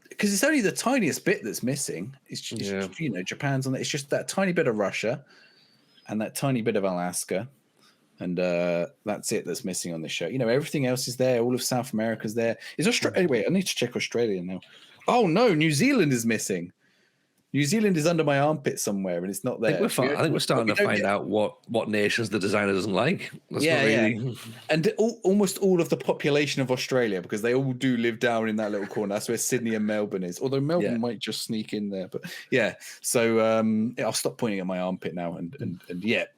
because it's only the tiniest bit that's missing. It's just, Japan's on it. It's just that tiny bit of Russia and that tiny bit of Alaska, and that's it that's missing on the show. Everything else is there. All of South America's there. Is Australia? Wait, I need to check Australia now. Oh no, New Zealand is missing. New Zealand is under my armpit somewhere, and it's not there. I think we're starting to find out what nations the designer doesn't like. And almost all of the population of Australia, because they all do live down in that little corner. That's where Sydney and Melbourne is. Although Melbourne might just sneak in there, but yeah. So I'll stop pointing at my armpit now, and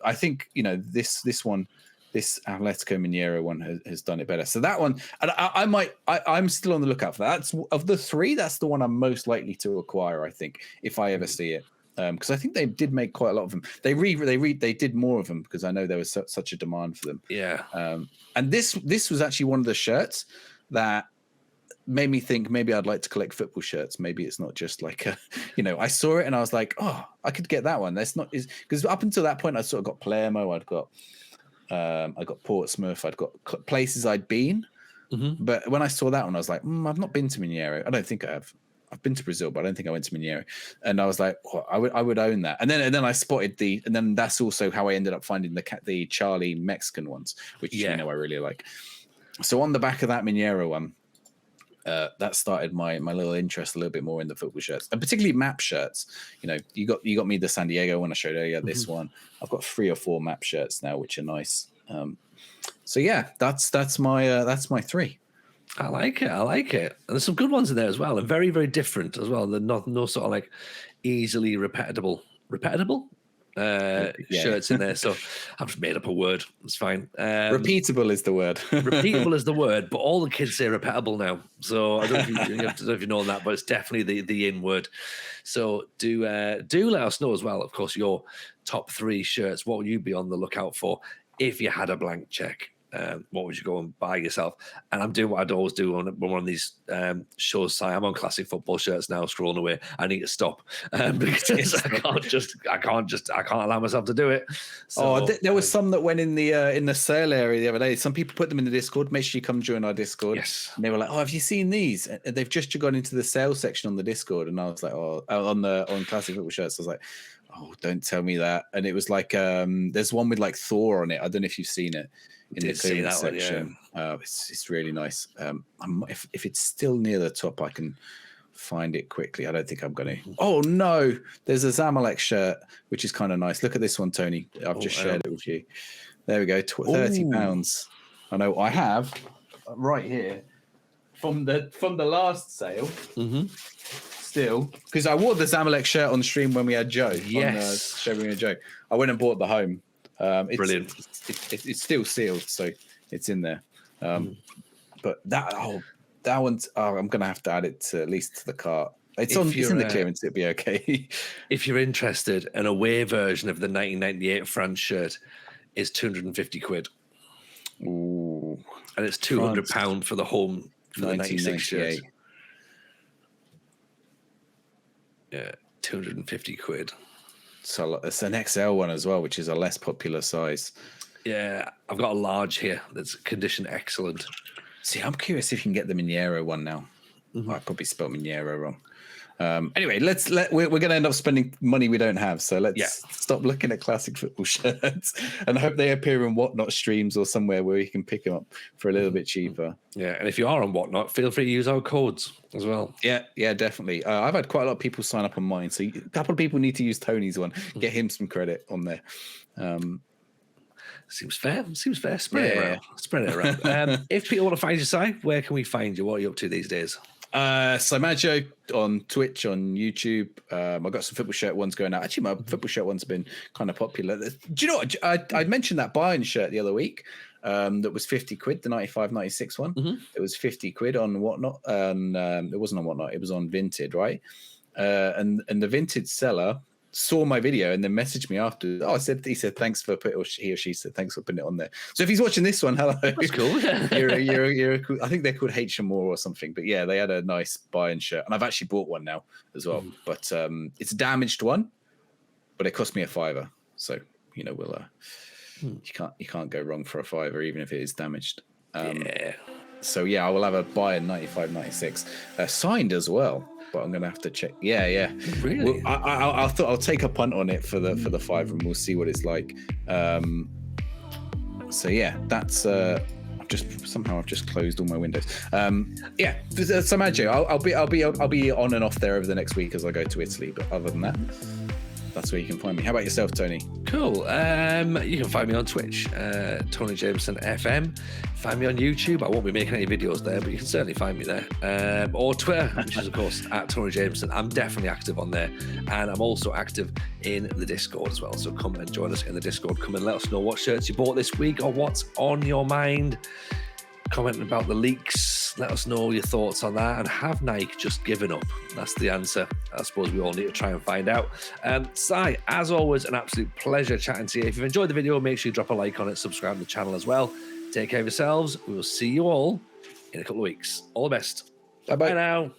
I think this one. This Atletico Mineiro one has done it better. So that one, and I'm still on the lookout for that. That's, of the three, that's the one I'm most likely to acquire, I think, if I ever see it. Because I think they did make quite a lot of them. They did more of them because I know there was such a demand for them. Yeah. And this was actually one of the shirts that made me think maybe I'd like to collect football shirts. Maybe it's not just like a, I saw it and I was like, oh, I could get that one. That's not because up until that point I sort of got Palermo, I got Portsmouth, I'd got places I'd been. But when I saw that one, I was like, I've not been to Mineiro. I don't think I have. I've been to Brazil, but I don't think I went to Mineiro. And I was like, I would own that. And then I spotted and then that's also how I ended up finding the Charlie Mexican ones, which I really like. So on the back of that Mineiro one, that started my little interest a little bit more in the football shirts, and particularly map shirts. You got me the San Diego one I showed earlier. This one, I've got 3 or 4 map shirts now, which are nice. So yeah, that's my 3. I like it. And there's some good ones in there as well, and very, very different as well. They're no sort of like easily repetible shirts in there. So I've just made up a word. It's fine. Repeatable is the word. Repeatable is the word, but all the kids say repetible now. So I don't know if you know that, but it's definitely the in word. So do let us know as well. Of course, your top 3 shirts. What would you be on the lookout for if you had a blank check? What would you go and buy yourself? And I'm doing what I'd always do on one of these shows. So I'm on classic football shirts now, scrolling away. I need to stop because I can't allow myself to do it. So, there was some that went in the sale area the other day. Some people put them in the Discord. Make sure you come join our Discord. Yes. And they were like, "Oh, have you seen these?" And they've just gone into the sales section on the Discord, and I was like, "Oh, on classic football shirts." I was like, "Oh, don't tell me that." And it was like, there's one with like Thor on it. I don't know if you've seen it. In the clearance section. It's really nice. If it's still near the top, I can find it quickly. I don't think I'm going to. Oh no, there's a Zamalek shirt which is kind of nice. Look at this one, Tony. I've just shared it with you. There we go. £30. I know I have right here from the last sale. Still, because I wore the Zamalek shirt on stream when we had Joe. Yes, showing me Joe. I went and bought the home. Brilliant. It's still sealed, so it's in there. But that one's. I'm gonna have to add it to, at least to the cart. It's in the clearance. It'll be okay. If you're interested, an away version of the 1998 France shirt is £250. Ooh, and it's £200 for the home for the 96 shirt. Yeah, £250. So it's an XL one as well, which is a less popular size. Yeah, I've got a large here that's condition excellent. See, I'm curious if you can get the Mineiro one now. I probably spelled Mineiro wrong. Anyway, we're going to end up spending money we don't have. So let's stop looking at classic football shirts and hope they appear in Whatnot streams or somewhere where you can pick them up for a little bit cheaper. Yeah, and if you are on Whatnot, feel free to use our codes as well. Yeah, definitely. I've had quite a lot of people sign up on mine, so a couple of people need to use Tony's one. Get him some credit on there. Seems fair. Spread it around. If people want to find you, Si, where can we find you? What are you up to these days? Simaggio on Twitch, on YouTube. I've got some football shirt ones going out. Actually, my football shirt one's been kind of popular. Do you know what? I mentioned that Bayern shirt the other week. That was £50, the 95-96 one. It was £50 on Whatnot, and it wasn't on Whatnot. It was on Vinted, right? And the Vinted seller saw my video and then messaged me after. He said thanks for putting, or he or she said thanks for putting it on there. So if he's watching this one, hello. That's cool. you're cool. I think they're called HM or something. But yeah, they had a nice Bayern shirt, and I've actually bought one now as well. But it's a damaged one, but it cost me a £5. So we'll you can't go wrong for a £5, even if it is damaged. So yeah, I will have a Bayern 95-96 signed as well. But I'm gonna have to check. Yeah. Really? Well, I'll take a punt on it for the £5, and we'll see what it's like. So yeah, that's. I've just closed all my windows. Simaggio, I'll be on and off there over the next week as I go to Italy. But other than that, that's where you can find me. How about yourself, Tony? Cool. You can find me on Twitch, Tony Jameson FM. Find me on YouTube. I won't be making any videos there, but you can certainly find me there. Or Twitter, which is, of course, at Tony Jameson. I'm definitely active on there. And I'm also active in the Discord as well. So come and join us in the Discord. Come and let us know what shirts you bought this week or what's on your mind. Comment about the leaks. Let us know your thoughts on that. And have Nike just given up? That's the answer. I suppose we all need to try and find out. Si, as always, an absolute pleasure chatting to you. If you've enjoyed the video, make sure you drop a like on it, subscribe to the channel as well. Take care of yourselves. We will see you all in a couple of weeks. All the best. Bye Bye bye. now.